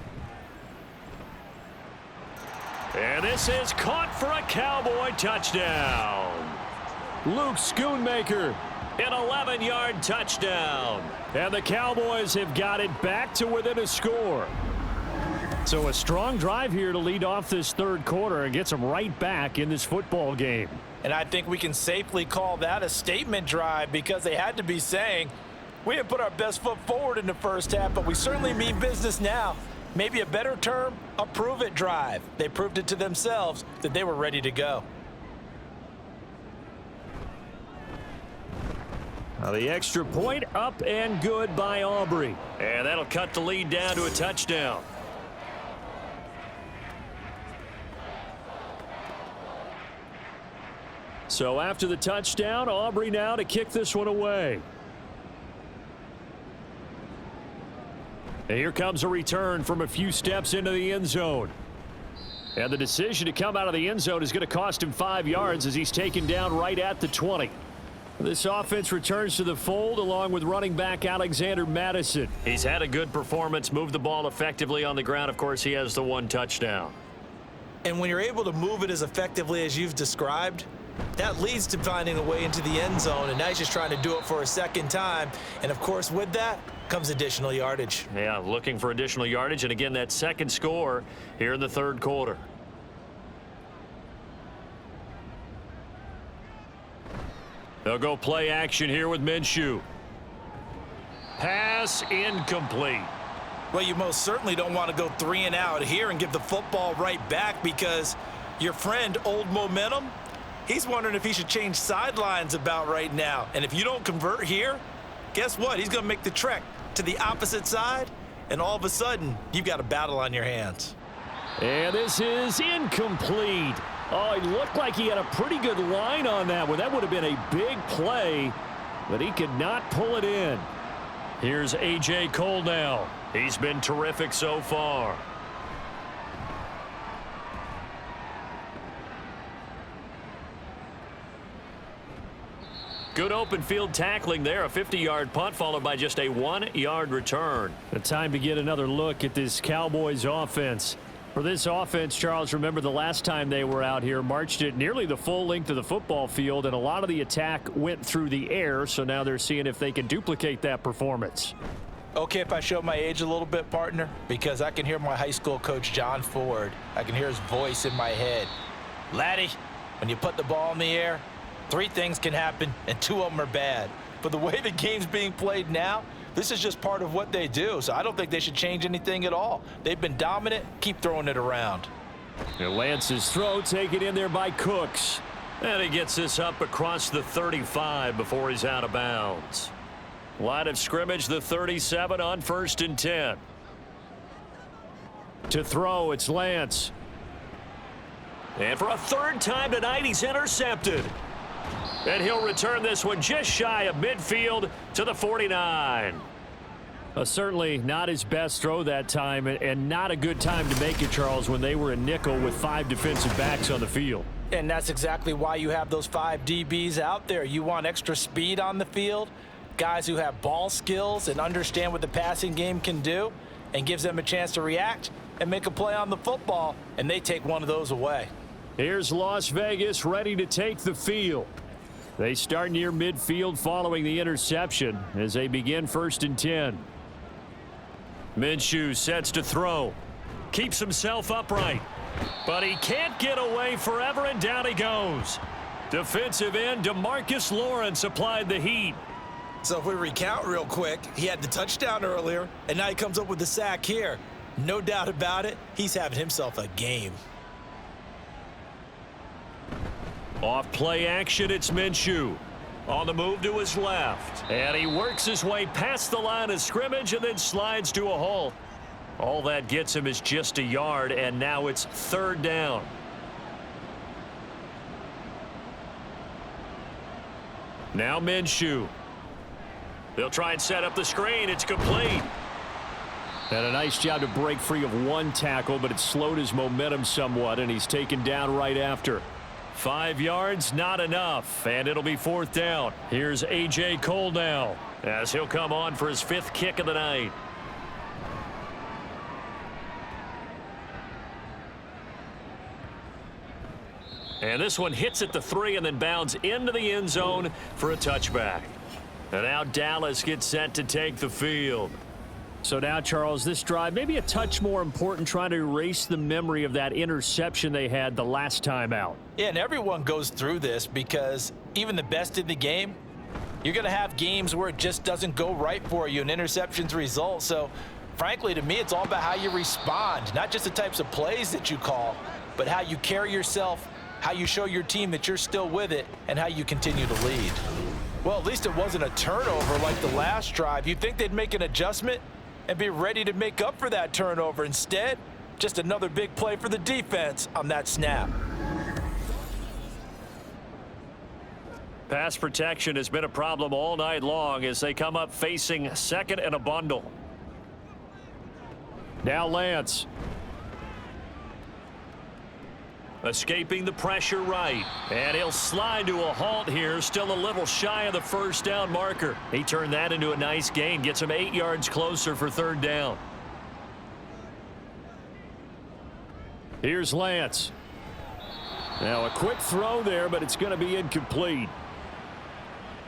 And this is caught for a Cowboy touchdown. Luke Schoonmaker, an 11-yard touchdown. And the Cowboys have got it back to within a score. So a strong drive here to lead off this 3rd quarter and gets them right back in this football game. And I think we can safely call that a statement drive because they had to be saying, we didn't put our best foot forward in the first half, but we certainly mean business now. Maybe a better term, a prove-it drive. They proved it to themselves that they were ready to go. Now the extra point up and good by Aubrey. And that'll cut the lead down to a touchdown. So after the touchdown, Aubrey now to kick this one away. And here comes a return from a few steps into the end zone. And the decision to come out of the end zone is going to cost him 5 yards as he's taken down right at the 20. This offense returns to the fold along with running back Alexander Madison. He's had a good performance, moved the ball effectively on the ground. Of course, he has the 1 touchdown. And when you're able to move it as effectively as you've described, that leads to finding a way into the end zone, and now he's just trying to do it for a second time. And, of course, with that comes additional yardage. Yeah, looking for additional yardage, and again, that second score here in the third quarter. They'll go play action here with Minshew. Pass incomplete. Well, you most certainly don't want to go 3 and out here and give the football right back, because your friend, Old Momentum, he's wondering if he should change sidelines about right now. And if you don't convert here, guess what? He's going to make the trek to the opposite side, and all of a sudden, you've got a battle on your hands. And this is incomplete. Oh, it looked like he had a pretty good line on that one. That would have been a big play, but he could not pull it in. Here's A.J. Cole now. He's been terrific so far. Good open field tackling there. A 50-yard punt followed by just a 1-yard return. The time to get another look at this Cowboys offense. For this offense, Charles, remember the last time they were out here, marched it nearly the full length of the football field, and a lot of the attack went through the air, so now they're seeing if they can duplicate that performance. Okay, if I show my age a little bit, partner, because I can hear my high school coach, John Ford. I can hear his voice in my head. Laddie, when you put the ball in the air, 3 things can happen, and 2 of them are bad. But the way the game's being played now, this is just part of what they do, so I don't think they should change anything at all. They've been dominant. Keep throwing it around. And Lance's throw taken in there by Cooks. And he gets this up across the 35 before he's out of bounds. Line of scrimmage, the 37 on 1st and 10. To throw, it's Lance. And for a 3rd time tonight, he's intercepted. And he'll return this one just shy of midfield to the 49. Certainly not his best throw that time, and not a good time to make it, Charles, when they were in nickel with 5 defensive backs on the field. And that's exactly why you have those 5 DBs out there. You want extra speed on the field, guys who have ball skills and understand what the passing game can do, and gives them a chance to react and make a play on the football, and they take one of those away. Here's Las Vegas ready to take the field. They start near midfield following the interception as they begin 1st and 10. Minshew sets to throw. Keeps himself upright. But he can't get away forever, and down he goes. Defensive end DeMarcus Lawrence applied the heat. So if we recount real quick, he had the touchdown earlier, and now he comes up with the sack here. No doubt about it, he's having himself a game. Off play action, it's Minshew. On the move to his left. And he works his way past the line of scrimmage and then slides to a halt. All that gets him is just a yard, and now it's 3rd down. Now Minshew. They'll try and set up the screen. It's complete. And a nice job to break free of 1 tackle, but it slowed his momentum somewhat, and he's taken down right after. 5 yards, not enough, and it'll be 4th down. Here's A.J. Cole now, as he'll come on for his 5th kick of the night. And this one hits at the 3 and then bounds into the end zone for a touchback. And now Dallas gets set to take the field. So now, Charles, this drive maybe a touch more important, trying to erase the memory of that interception they had the last time out. Yeah, and everyone goes through this, because even the best in the game, you're going to have games where it just doesn't go right for you and interceptions result. So, frankly, to me, it's all about how you respond, not just the types of plays that you call, but how you carry yourself, how you show your team that you're still with it, and how you continue to lead. Well, at least it wasn't a turnover like the last drive. You'd think they'd make an adjustment and be ready to make up for that turnover. Instead, just another big play for the defense on that snap. Pass protection has been a problem all night long as they come up facing 2nd and a bundle. Now Lance. Escaping the pressure right. And he'll slide to a halt here. Still a little shy of the first down marker. He turned that into a nice gain. Gets him 8 yards closer for third down. Here's Lance. Now a quick throw there, but it's going to be incomplete.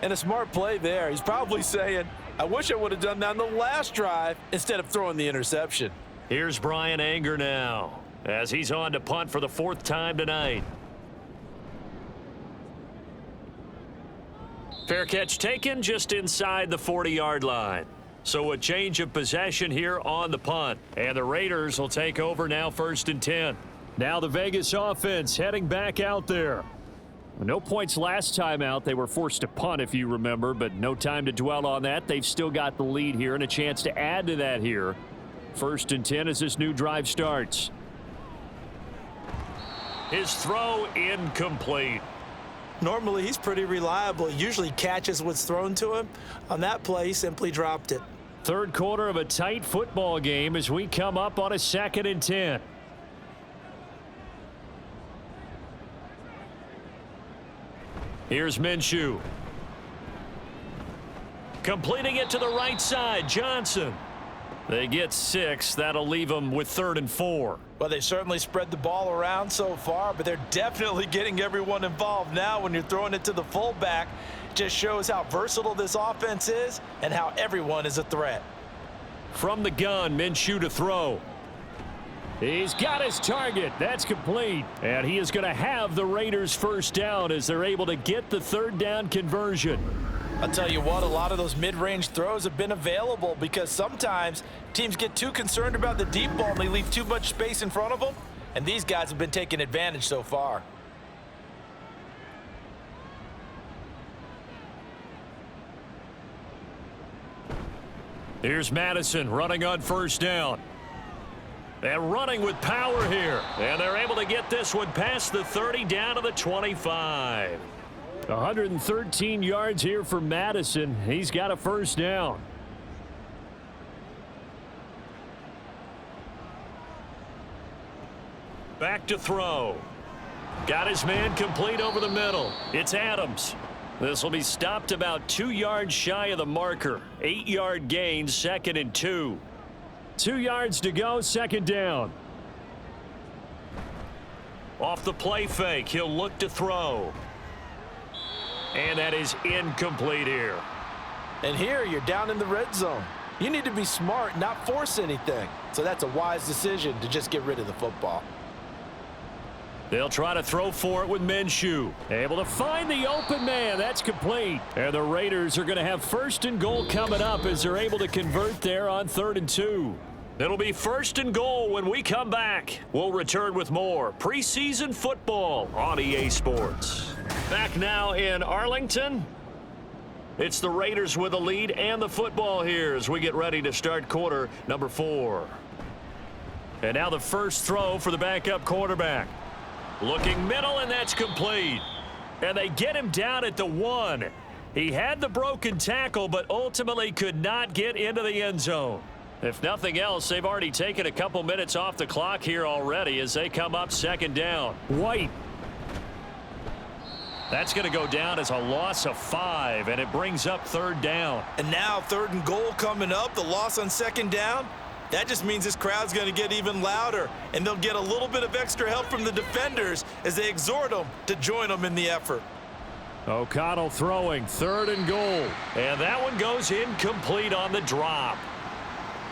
And a smart play there. He's probably saying, I wish I would have done that on the last drive instead of throwing the interception. Here's Brian Anger now, as he's on to punt for the 4th time tonight. Fair catch taken just inside the 40-yard line. So a change of possession here on the punt. And the Raiders will take over now, 1st and 10. Now the Vegas offense heading back out there. No points last time out. They were forced to punt, if you remember, but no time to dwell on that. They've still got the lead here and a chance to add to that here. 1st and 10 as this new drive starts. His throw incomplete. Normally, he's pretty reliable. He usually catches what's thrown to him. On that play, he simply dropped it. Third quarter of a tight football game as we come up on a 2nd and 10. Here's Minshew. Completing it to the right side, Johnson. They get 6. That'll leave them with 3rd and 4. Well, they certainly spread the ball around so far, but they're definitely getting everyone involved now when you're throwing it to the fullback. Just shows how versatile this offense is and how everyone is a threat. From the gun, Minshew to throw. He's got his target. That's complete. And he is going to have the Raiders' 1st down as they're able to get the 3rd down conversion. I'll tell you what, a lot of those mid-range throws have been available because sometimes teams get too concerned about the deep ball and they leave too much space in front of them. And these guys have been taking advantage so far. Here's Madison running on 1st down. And running with power here. And they're able to get this one past the 30 down to the 25. 113 yards here for Madison. He's got a 1st down. Back to throw. Got his man complete over the middle. It's Adams. This will be stopped about 2 yards shy of the marker. 8-yard gain, 2nd and 2. 2 yards to go, 2nd down. Off the play fake, he'll look to throw. And that is incomplete here. And here you're down in the red zone. You need to be smart, not force anything. So that's a wise decision to just get rid of the football. They'll try to throw for it with Minshew. Able to find the open man. That's complete. And the Raiders are going to have 1st and goal coming up as they're able to convert there on 3rd and 2. It'll be 1st and goal when we come back. We'll return with more preseason football on EA Sports. Back now in Arlington. It's the Raiders with the lead and the football here as we get ready to start quarter number 4. And now the first throw for the backup quarterback. Looking middle, and that's complete. And they get him down at the 1. He had the broken tackle, but ultimately could not get into the end zone. If nothing else, they've already taken a couple minutes off the clock here already as they come up 2nd down. White. That's going to go down as a loss of 5, and it brings up 3rd down. And now 3rd and goal coming up, the loss on 2nd down. That just means this crowd's going to get even louder, and they'll get a little bit of extra help from the defenders as they exhort them to join them in the effort. O'Connell throwing, 3rd and goal. And that one goes incomplete on the drop.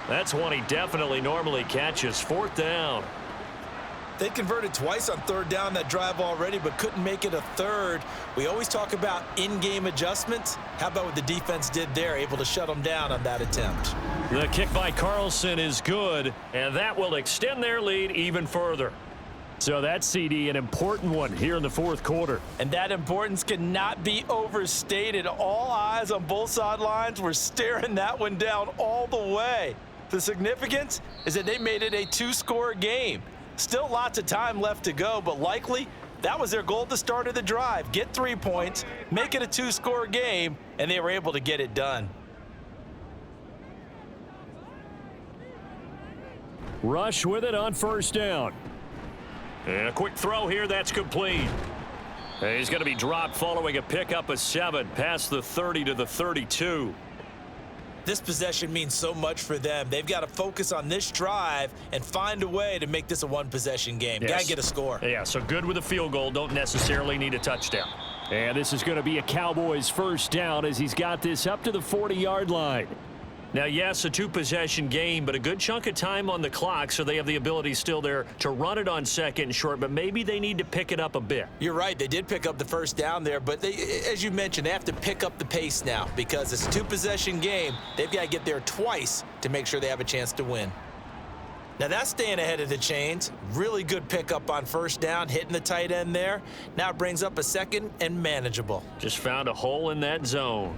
That's one he definitely normally catches. 4th down. They converted twice on 3rd down that drive already, but couldn't make it a 3rd. We always talk about in-game adjustments. How about what the defense did there, able to shut them down on that attempt? The kick by Carlson is good, and that will extend their lead even further. So that's, CD, an important one here in the 4th quarter. And that importance cannot be overstated. All eyes on both sidelines were staring that one down all the way. The significance is that they made it a 2-score game. Still lots of time left to go, but likely that was their goal at the start of the drive. Get 3 points, make it a 2-score game, and they were able to get it done. Rush with it on 1st down. And a quick throw here, that's complete. And he's going to be dropped following a pickup of 7 past the 30 to the 32. This possession means so much for them. They've got to focus on this drive and find a way to make this a one-possession game. Yes. Got to get a score. Yeah, so good with a field goal. Don't necessarily need a touchdown. And this is going to be a Cowboys first down as he's got this up to the 40-yard line. Now, yes, a 2-possession game, but a good chunk of time on the clock, so they have the ability still there to run it on second and short, but maybe they need to pick it up a bit. You're right. They did pick up the first down there, but they, as you mentioned, they have to pick up the pace now because it's a 2-possession game. They've got to get there twice to make sure they have a chance to win. Now, that's staying ahead of the chains. Really good pickup on first down, hitting the tight end there. Now it brings up a second and manageable. Just found a hole in that zone.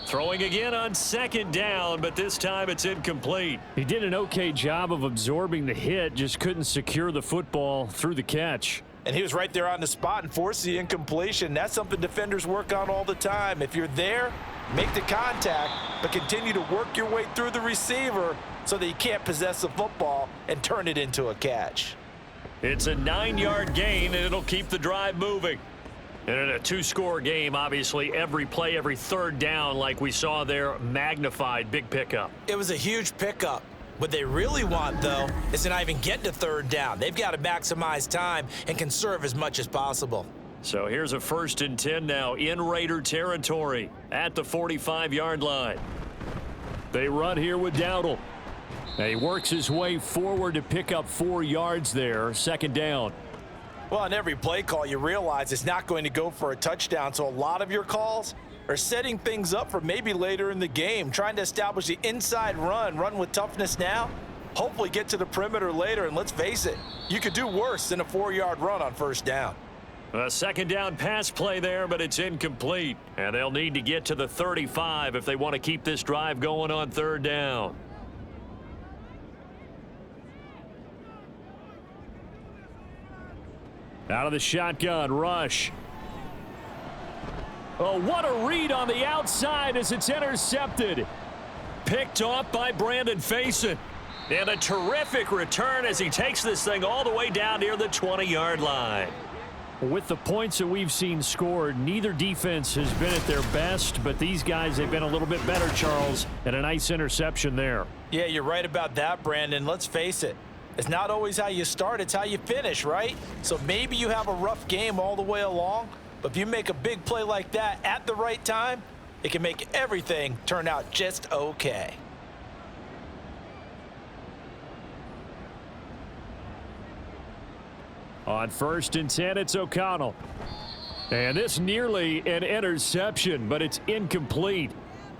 Throwing again on second down, but this time it's incomplete. He did an okay job of absorbing the hit, just couldn't secure the football through the catch. And he was right there on the spot and forced the incompletion. That's something defenders work on all the time. If you're there, make the contact, but continue to work your way through the receiver so that you can't possess the football and turn it into a catch. It's a 9-yard gain, and it'll keep the drive moving. And in a 2-score game, obviously, every play, every third down, like we saw there, magnified, big pickup. It was a huge pickup. What they really want, though, is to not even get to third down. They've got to maximize time and conserve as much as possible. So here's a 1st and 10 now in Raider territory at the 45-yard line. They run here with Dowdle. And he works his way forward to pick up 4 yards there, 2nd down. Well, on every play call, you realize it's not going to go for a touchdown, so a lot of your calls are setting things up for maybe later in the game, trying to establish the inside run with toughness now, hopefully get to the perimeter later, and let's face it, you could do worse than a 4-yard run on first down. A 2nd down pass play there, but it's incomplete, and they'll need to get to the 35 if they want to keep this drive going on 3rd down. Out of the shotgun, rush. Oh, what a read on the outside as it's intercepted. Picked off by Brandon Faison. And a terrific return as he takes this thing all the way down near the 20-yard line. With the points that we've seen scored, neither defense has been at their best, but these guys have been a little bit better, Charles, and a nice interception there. Yeah, you're right about that, Brandon. Let's face it. It's not always how you start, it's how you finish, right? So maybe you have a rough game all the way along, but if you make a big play like that at the right time, it can make everything turn out just okay. On 1st and 10, it's O'Connell. And this nearly an interception, but it's incomplete.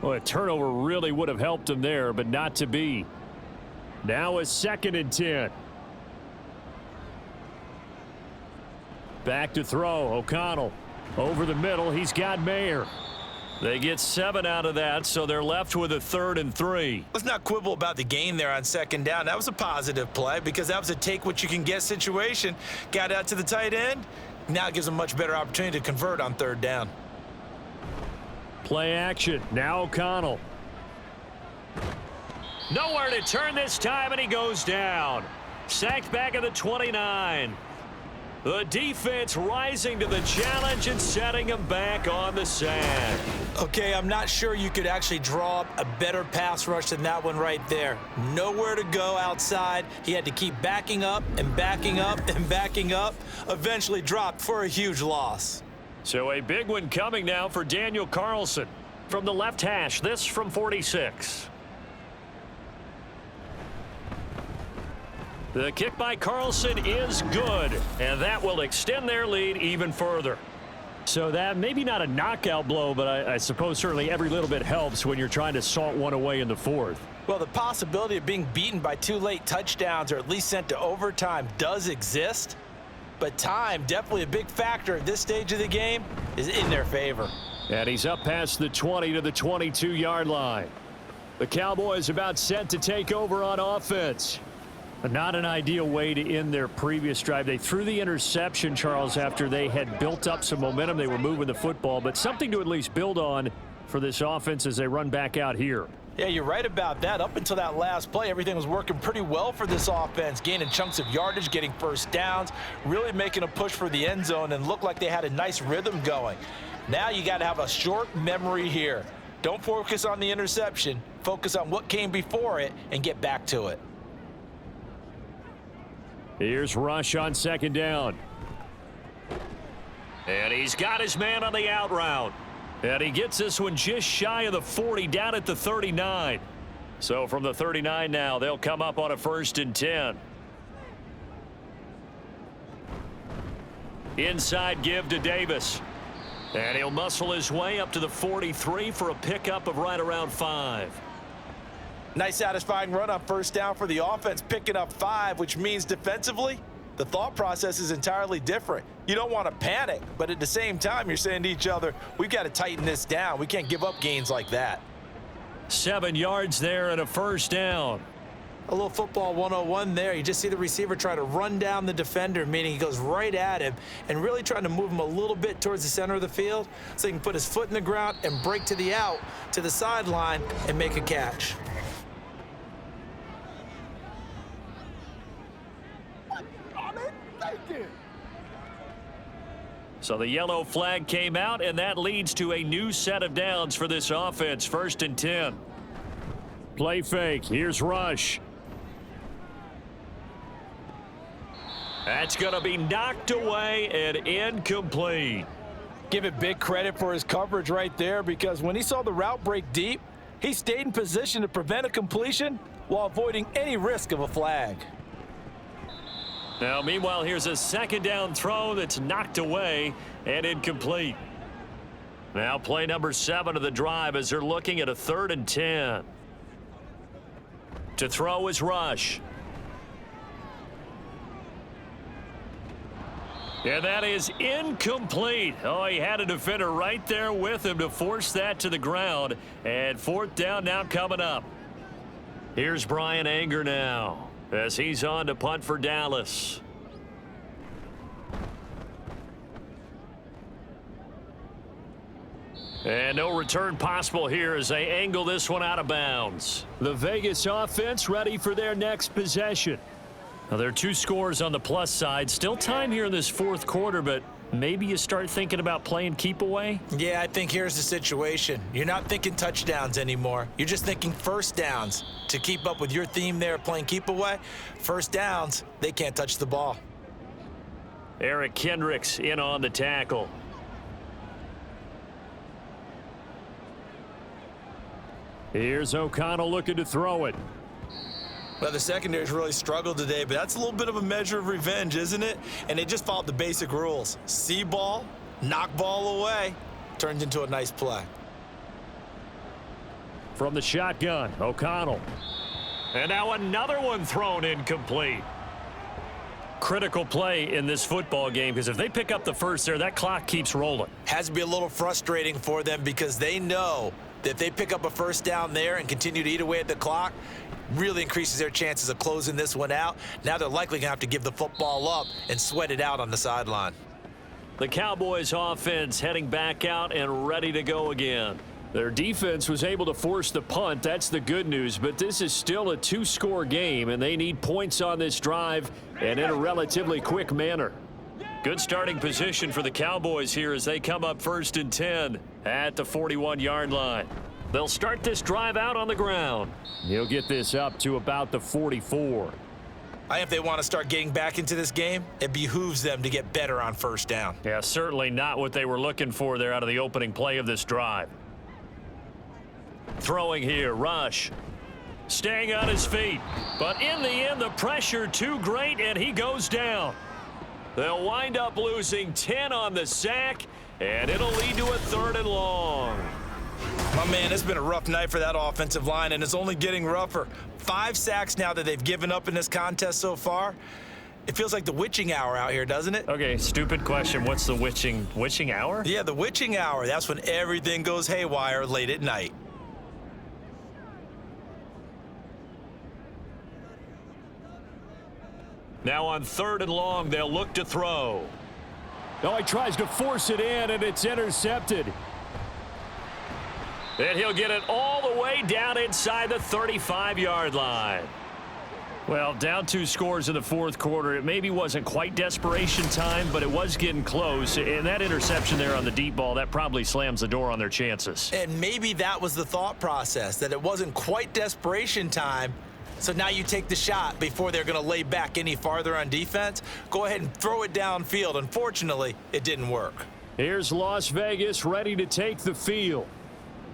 Well, a turnover really would have helped him there, but not to be. Now a 2nd and 10. Back to throw. O'Connell over the middle. He's got Mayer. They get 7 out of that, so they're left with a 3rd and 3. Let's not quibble about the gain there on 2nd down. That was a positive play because that was a take-what-you-can-get situation. Got out to the tight end. Now it gives them a much better opportunity to convert on 3rd down. Play action. Now O'Connell. Nowhere to turn this time, and he goes down. Sacked back at the 29. The defense rising to the challenge and setting him back on the sand. Okay, I'm not sure you could actually draw up a better pass rush than that one right there. Nowhere to go outside. He had to keep backing up and backing up and backing up. Eventually dropped for a huge loss. So a big one coming now for Daniel Carlson. From the left hash, this from 46. The kick by Carlson is good, and that will extend their lead even further. So that maybe not a knockout blow, but I suppose certainly every little bit helps when you're trying to salt one away in the 4th. Well, the possibility of being beaten by 2 late touchdowns or at least sent to overtime does exist, but time, definitely a big factor at this stage of the game, is in their favor. And he's up past the 20 to the 22-yard line. The Cowboys about set to take over on offense. Not an ideal way to end their previous drive. They threw the interception, Charles, after they had built up some momentum. They were moving the football, but something to at least build on for this offense as they run back out here. Yeah, you're right about that. Up until that last play, everything was working pretty well for this offense, gaining chunks of yardage, getting first downs, really making a push for the end zone, and looked like they had a nice rhythm going. Now you got to have a short memory here. Don't focus on the interception. Focus on what came before it and get back to it. Here's Rush on second down. And he's got his man on the out route. And he gets this one just shy of the 40, down at the 39. So from the 39 now, they'll come up on a 1st and 10. Inside give to Davis. And he'll muscle his way up to the 43 for a pickup of right around 5. Nice satisfying run on first down for the offense, picking up 5, which means defensively, the thought process is entirely different. You don't want to panic, but at the same time, you're saying to each other, we've got to tighten this down. We can't give up gains like that. 7 yards there and a 1st down. A little football 101 there. You just see the receiver try to run down the defender, meaning he goes right at him and really trying to move him a little bit towards the center of the field so he can put his foot in the ground and break to the out, to the sideline, and make a catch. So the yellow flag came out, and that leads to a new set of downs for this offense. 1st and 10. Play fake. Here's Rush. That's going to be knocked away and incomplete. Give it big credit for his coverage right there, because when he saw the route break deep, he stayed in position to prevent a completion while avoiding any risk of a flag. Now, meanwhile, here's a 2nd down throw that's knocked away and incomplete. Now play number 7 of the drive as they're looking at a 3rd and 10. To throw is Rush. And that is incomplete. Oh, he had a defender right there with him to force that to the ground. And 4th down now coming up. Here's Brian Anger now, as he's on to punt for Dallas. And no return possible here as they angle this one out of bounds. The Vegas offense ready for their next possession. Now, there are 2 scores on the plus side. Still time here in this 4th quarter, but maybe you start thinking about playing keep away? Yeah, I think here's the situation. You're not thinking touchdowns anymore. You're just thinking first downs. To keep up with your theme there, playing keep away, first downs, they can't touch the ball. Eric Kendricks in on the tackle. Here's O'Connell looking to throw it. Well, the secondary's really struggled today, but that's a little bit of a measure of revenge, isn't it? And they just followed the basic rules. See ball, knock ball away, turned into a nice play. From the shotgun, O'Connell. And now another one thrown incomplete. Critical play in this football game, because if they pick up the first there, that clock keeps rolling. Has to be a little frustrating for them, because they know that if they pick up a first down there and continue to eat away at the clock, really increases their chances of closing this one out. Now they're likely going to have to give the football up and sweat it out on the sideline. The Cowboys offense heading back out and ready to go again. Their defense was able to force the punt. That's the good news, but this is still a 2-score game, and they need points on this drive and in a relatively quick manner. Good starting position for the Cowboys here as they come up 1st and 10 at the 41-yard line. They'll start this drive out on the ground. He'll get this up to about the 44. I think if they want to start getting back into this game, it behooves them to get better on first down. Yeah, certainly not what they were looking for there out of the opening play of this drive. Throwing here, Rush. Staying on his feet. But in the end, the pressure too great, and he goes down. They'll wind up losing 10 on the sack, and it'll lead to a 3rd and long. My man, it's been a rough night for that offensive line, and it's only getting rougher. 5 sacks now that they've given up in this contest so far. It feels like the witching hour out here, doesn't it? Okay, stupid question. What's the witching hour? Yeah, the witching hour. That's when everything goes haywire late at night. Now on 3rd and long, they'll look to throw. Oh, he tries to force it in, and it's intercepted. And he'll get it all the way down inside the 35-yard line. Well, down 2 scores in the fourth quarter. It maybe wasn't quite desperation time, but it was getting close. And that interception there on the deep ball, that probably slams the door on their chances. And maybe that was the thought process, that it wasn't quite desperation time. So now you take the shot before they're going to lay back any farther on defense. Go ahead and throw it downfield. Unfortunately, it didn't work. Here's Las Vegas ready to take the field.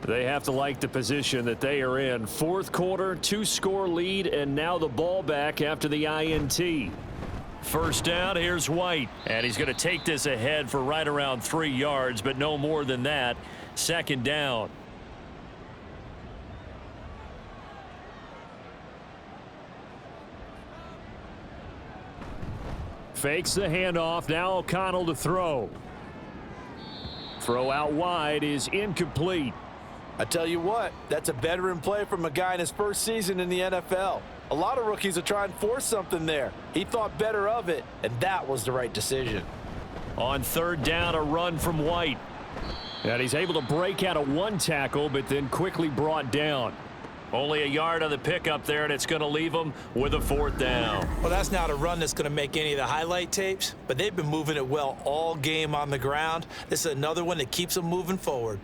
They have to like the position that they are in. Fourth quarter, 2-score lead, and now the ball back after the INT. First down, here's White. And he's going to take this ahead for right around 3 yards, but no more than that. Second down. Fakes the handoff. Now O'Connell to throw. Throw out wide is incomplete. I tell you what, that's a veteran play from a guy in his first season in the NFL. A lot of rookies will try and force something there. He thought better of it, and that was the right decision. On third down, a run from White. And he's able to break out of 1 tackle, but then quickly brought down. Only a yard on the pickup there, and it's going to leave him with a 4th down. Well, that's not a run that's going to make any of the highlight tapes, but they've been moving it well all game on the ground. This is another one that keeps them moving forward.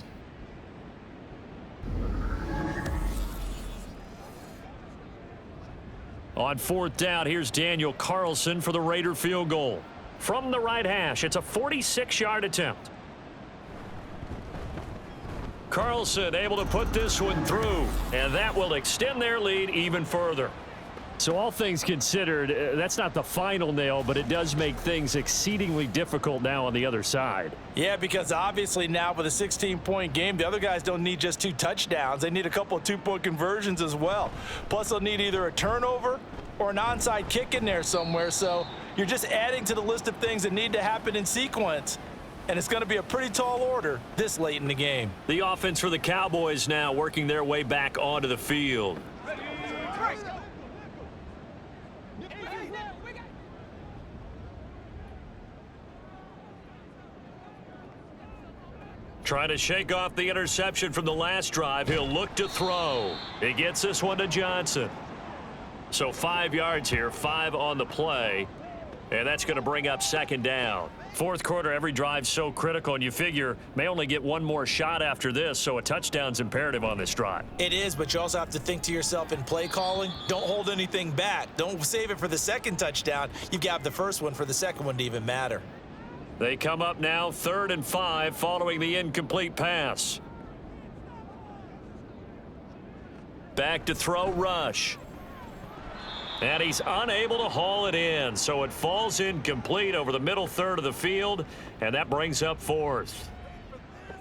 On 4th down, here's Daniel Carlson for the Raider field goal. From the right hash, it's a 46-yard attempt. Carlson able to put this one through, and that will extend their lead even further. So all things considered, that's not the final nail, but it does make things exceedingly difficult now on the other side. Yeah, because obviously now with a 16-point game, the other guys don't need just 2 touchdowns. They need a couple of 2-point conversions as well. Plus, they'll need either a turnover or an onside kick in there somewhere. So you're just adding to the list of things that need to happen in sequence. And it's going to be a pretty tall order this late in the game. The offense for the Cowboys now working their way back onto the field. Trying to shake off the interception from the last drive. He'll look to throw. He gets this one to Johnson. So 5 yards here, 5 on the play. And that's going to bring up second down. Fourth quarter, every drive's so critical, and you figure may only get 1 more shot after this, so a touchdown's imperative on this drive. It is, but you also have to think to yourself in play calling, don't hold anything back. Don't save it for the second touchdown. You've got the first one for the second one to even matter. They come up now 3rd and 5 following the incomplete pass. Back to throw, Rush. And he's unable to haul it in, so it falls incomplete over the middle third of the field, and that brings up 4th.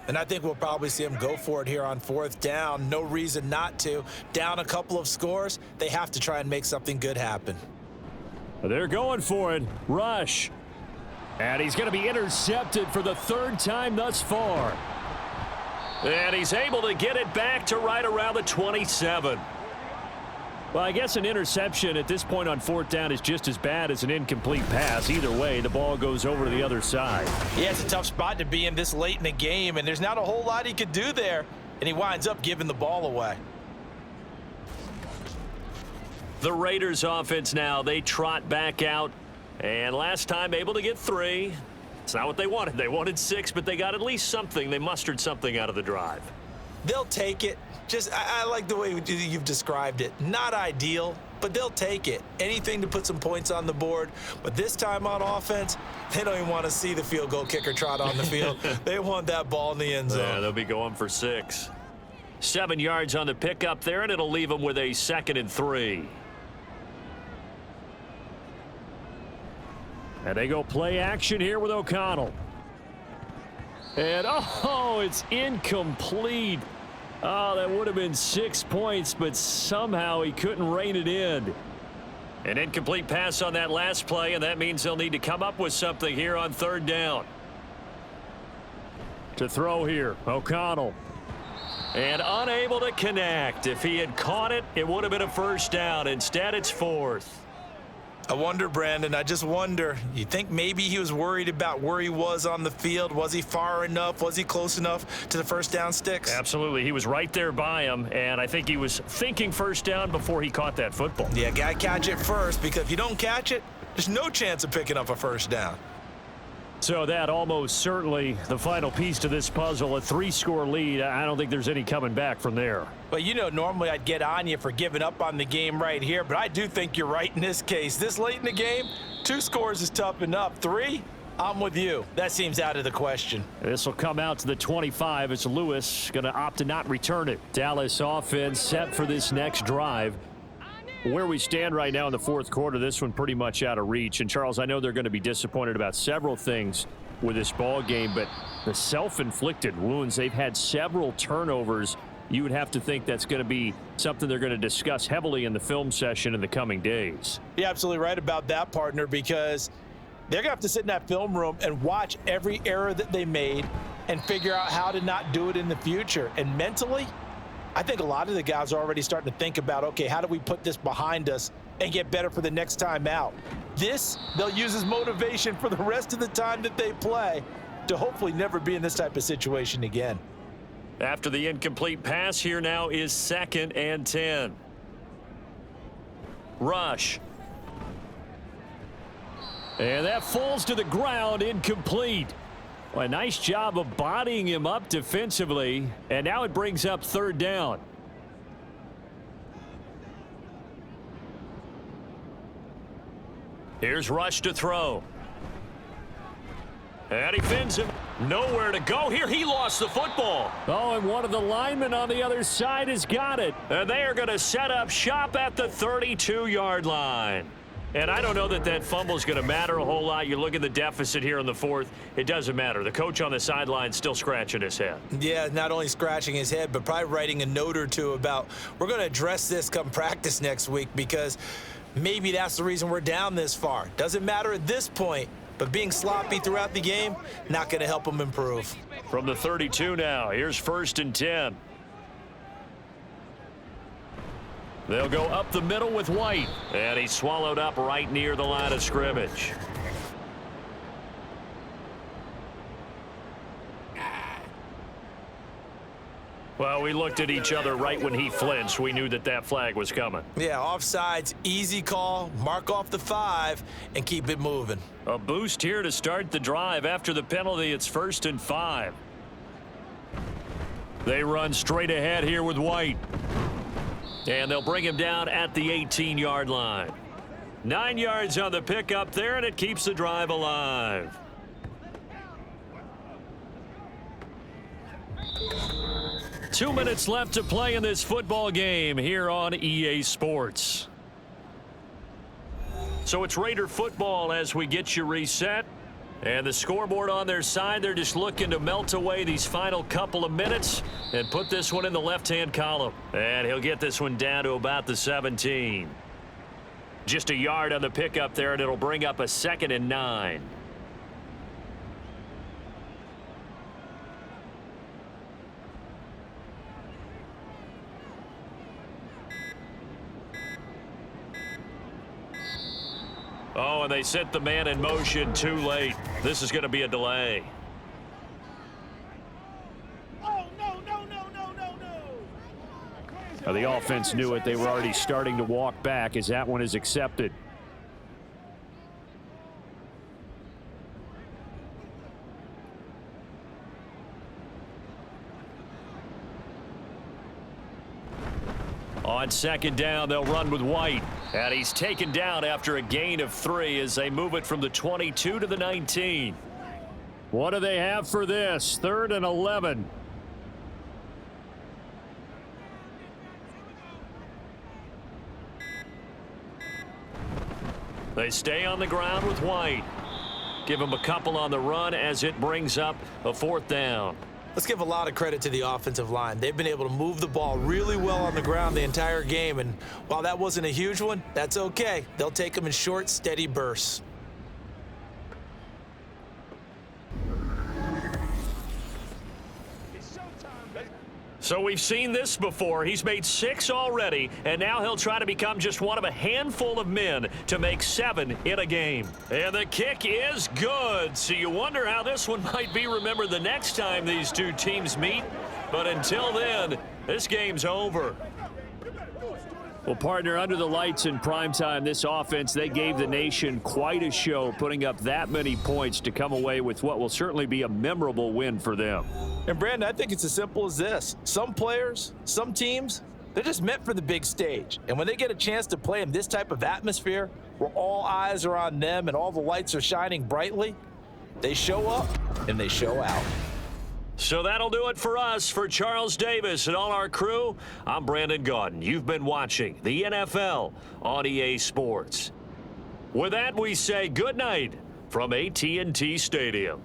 And I think we'll probably see him go for it here on 4th down. No reason not to. Down a couple of scores, they have to try and make something good happen. They're going for it. Rush. And he's going to be intercepted for the 3rd time thus far. And he's able to get it back to right around the 27. Well, I guess an interception at this point on 4th down is just as bad as an incomplete pass. Either way, the ball goes over to the other side. Yeah, it's a tough spot to be in this late in the game, and there's not a whole lot he could do there, and he winds up giving the ball away. The Raiders offense now, they trot back out, and last time able to get 3. It's not what they wanted. They wanted 6, but they got at least something. They mustered something out of the drive. They'll take it. I like the way you've described it. Not ideal, but they'll take it. Anything to put some points on the board. But this time on offense, they don't even want to see the field goal kicker trot on the field. They want that ball in the end zone. Yeah, they'll be going for 6. 7 yards on the pickup there, and it'll leave them with a 2nd and 3. And they go play action here with O'Connell. And, oh, it's incomplete. Oh, that would have been 6 points, but somehow he couldn't rein it in. An incomplete pass on that last play, and that means they'll need to come up with something here on 3rd down. To throw here, O'Connell. And unable to connect. If he had caught it, it would have been a 1st down. Instead, it's 4th. I wonder, Brandon, I just wonder. You think maybe he was worried about where he was on the field? Was he far enough? Was he close enough to the first down sticks? Absolutely. He was right there by him, and I think he was thinking first down before he caught that football. Yeah, got to catch it first, because if you don't catch it, there's no chance of picking up a first down. So that almost certainly the final piece to this puzzle, a 3-score lead. I don't think there's any coming back from there. Well, you know, normally I'd get on you for giving up on the game right here, but I do think you're right in this case. This late in the game, 2 scores is tough enough. 3, I'm with you. That seems out of the question. This will come out to the 25 as Lewis going to opt to not return it. Dallas offense set for this next drive. Where we stand right now in the fourth quarter, this one pretty much out of reach. And, Charles, I know they're going to be disappointed about several things with this ball game, but the self-inflicted wounds, they've had several turnovers. You would have to think that's going to be something they're going to discuss heavily in the film session in the coming days. You're absolutely right about that, partner, because they're going to have to sit in that film room and watch every error that they made and figure out how to not do it in the future. And mentally, I think a lot of the guys are already starting to think about, okay, how do we put this behind us and get better for the next time out? This, they'll use as motivation for the rest of the time that they play to hopefully never be in this type of situation again. After the incomplete pass, here now is 2nd and 10. Rush. And that falls to the ground, incomplete. Well, a nice job of bodying him up defensively, and now it brings up 3rd down. Here's Rush to throw. And he fins him. Nowhere to go here. He lost the football. Oh, and one of the linemen on the other side has got it. And they are going to set up shop at the 32-yard line. And I don't know that that fumble is going to matter a whole lot. You look at the deficit here in the fourth. It doesn't matter. The coach on the sideline still scratching his head. Yeah, not only scratching his head, but probably writing a note or two about, we're going to address this come practice next week, because maybe that's the reason we're down this far. Doesn't matter at this point, but being sloppy throughout the game, not going to help them improve. From the 32 now, here's 1st and 10. They'll go up the middle with White, and he's swallowed up right near the line of scrimmage. Well, we looked at each other right when he flinched. We knew that that flag was coming. Yeah, offsides, easy call, mark off the 5, and keep it moving. A boost here to start the drive. After the penalty, it's 1st and 5. They run straight ahead here with White. And they'll bring him down at the 18-yard line. 9 yards on the pickup there, and it keeps the drive alive. Two minutes left to play in this football game here on EA Sports. So it's Raider football as we get you reset. And the scoreboard on their side, they're just looking to melt away these final couple of minutes and put this one in the left-hand column. And he'll get this one down to about the 17. Just a yard on the pickup there, and it'll bring up a 2nd and 9. Oh, and they set the man in motion too late. This is going to be a delay. Oh, no, no, no, no, no, no. Now, the offense knew it. They were already starting to walk back as that one is accepted. On 2nd down, they'll run with White. And he's taken down after a gain of 3 as they move it from the 22 to the 19. What do they have for this? 3rd and 11. They stay on the ground with White. Give him a couple on the run as it brings up a 4th down. Let's give a lot of credit to the offensive line. They've been able to move the ball really well on the ground the entire game, and while that wasn't a huge one, that's okay. They'll take them in short, steady bursts. So we've seen this before. He's made 6 already, and now he'll try to become just one of a handful of men to make 7 in a game. And the kick is good. So you wonder how this one might be remembered the next time these two teams meet. But until then, this game's over. Well, partner, under the lights in primetime, this offense, they gave the nation quite a show, putting up that many points to come away with what will certainly be a memorable win for them. And, Brandon, I think it's as simple as this. Some players, some teams, they're just meant for the big stage. And when they get a chance to play in this type of atmosphere, where all eyes are on them and all the lights are shining brightly, they show up and they show out. So that'll do it for us. For Charles Davis and all our crew, I'm Brandon Gaudin. You've been watching the NFL on EA Sports. With that, we say good night from AT&T Stadium.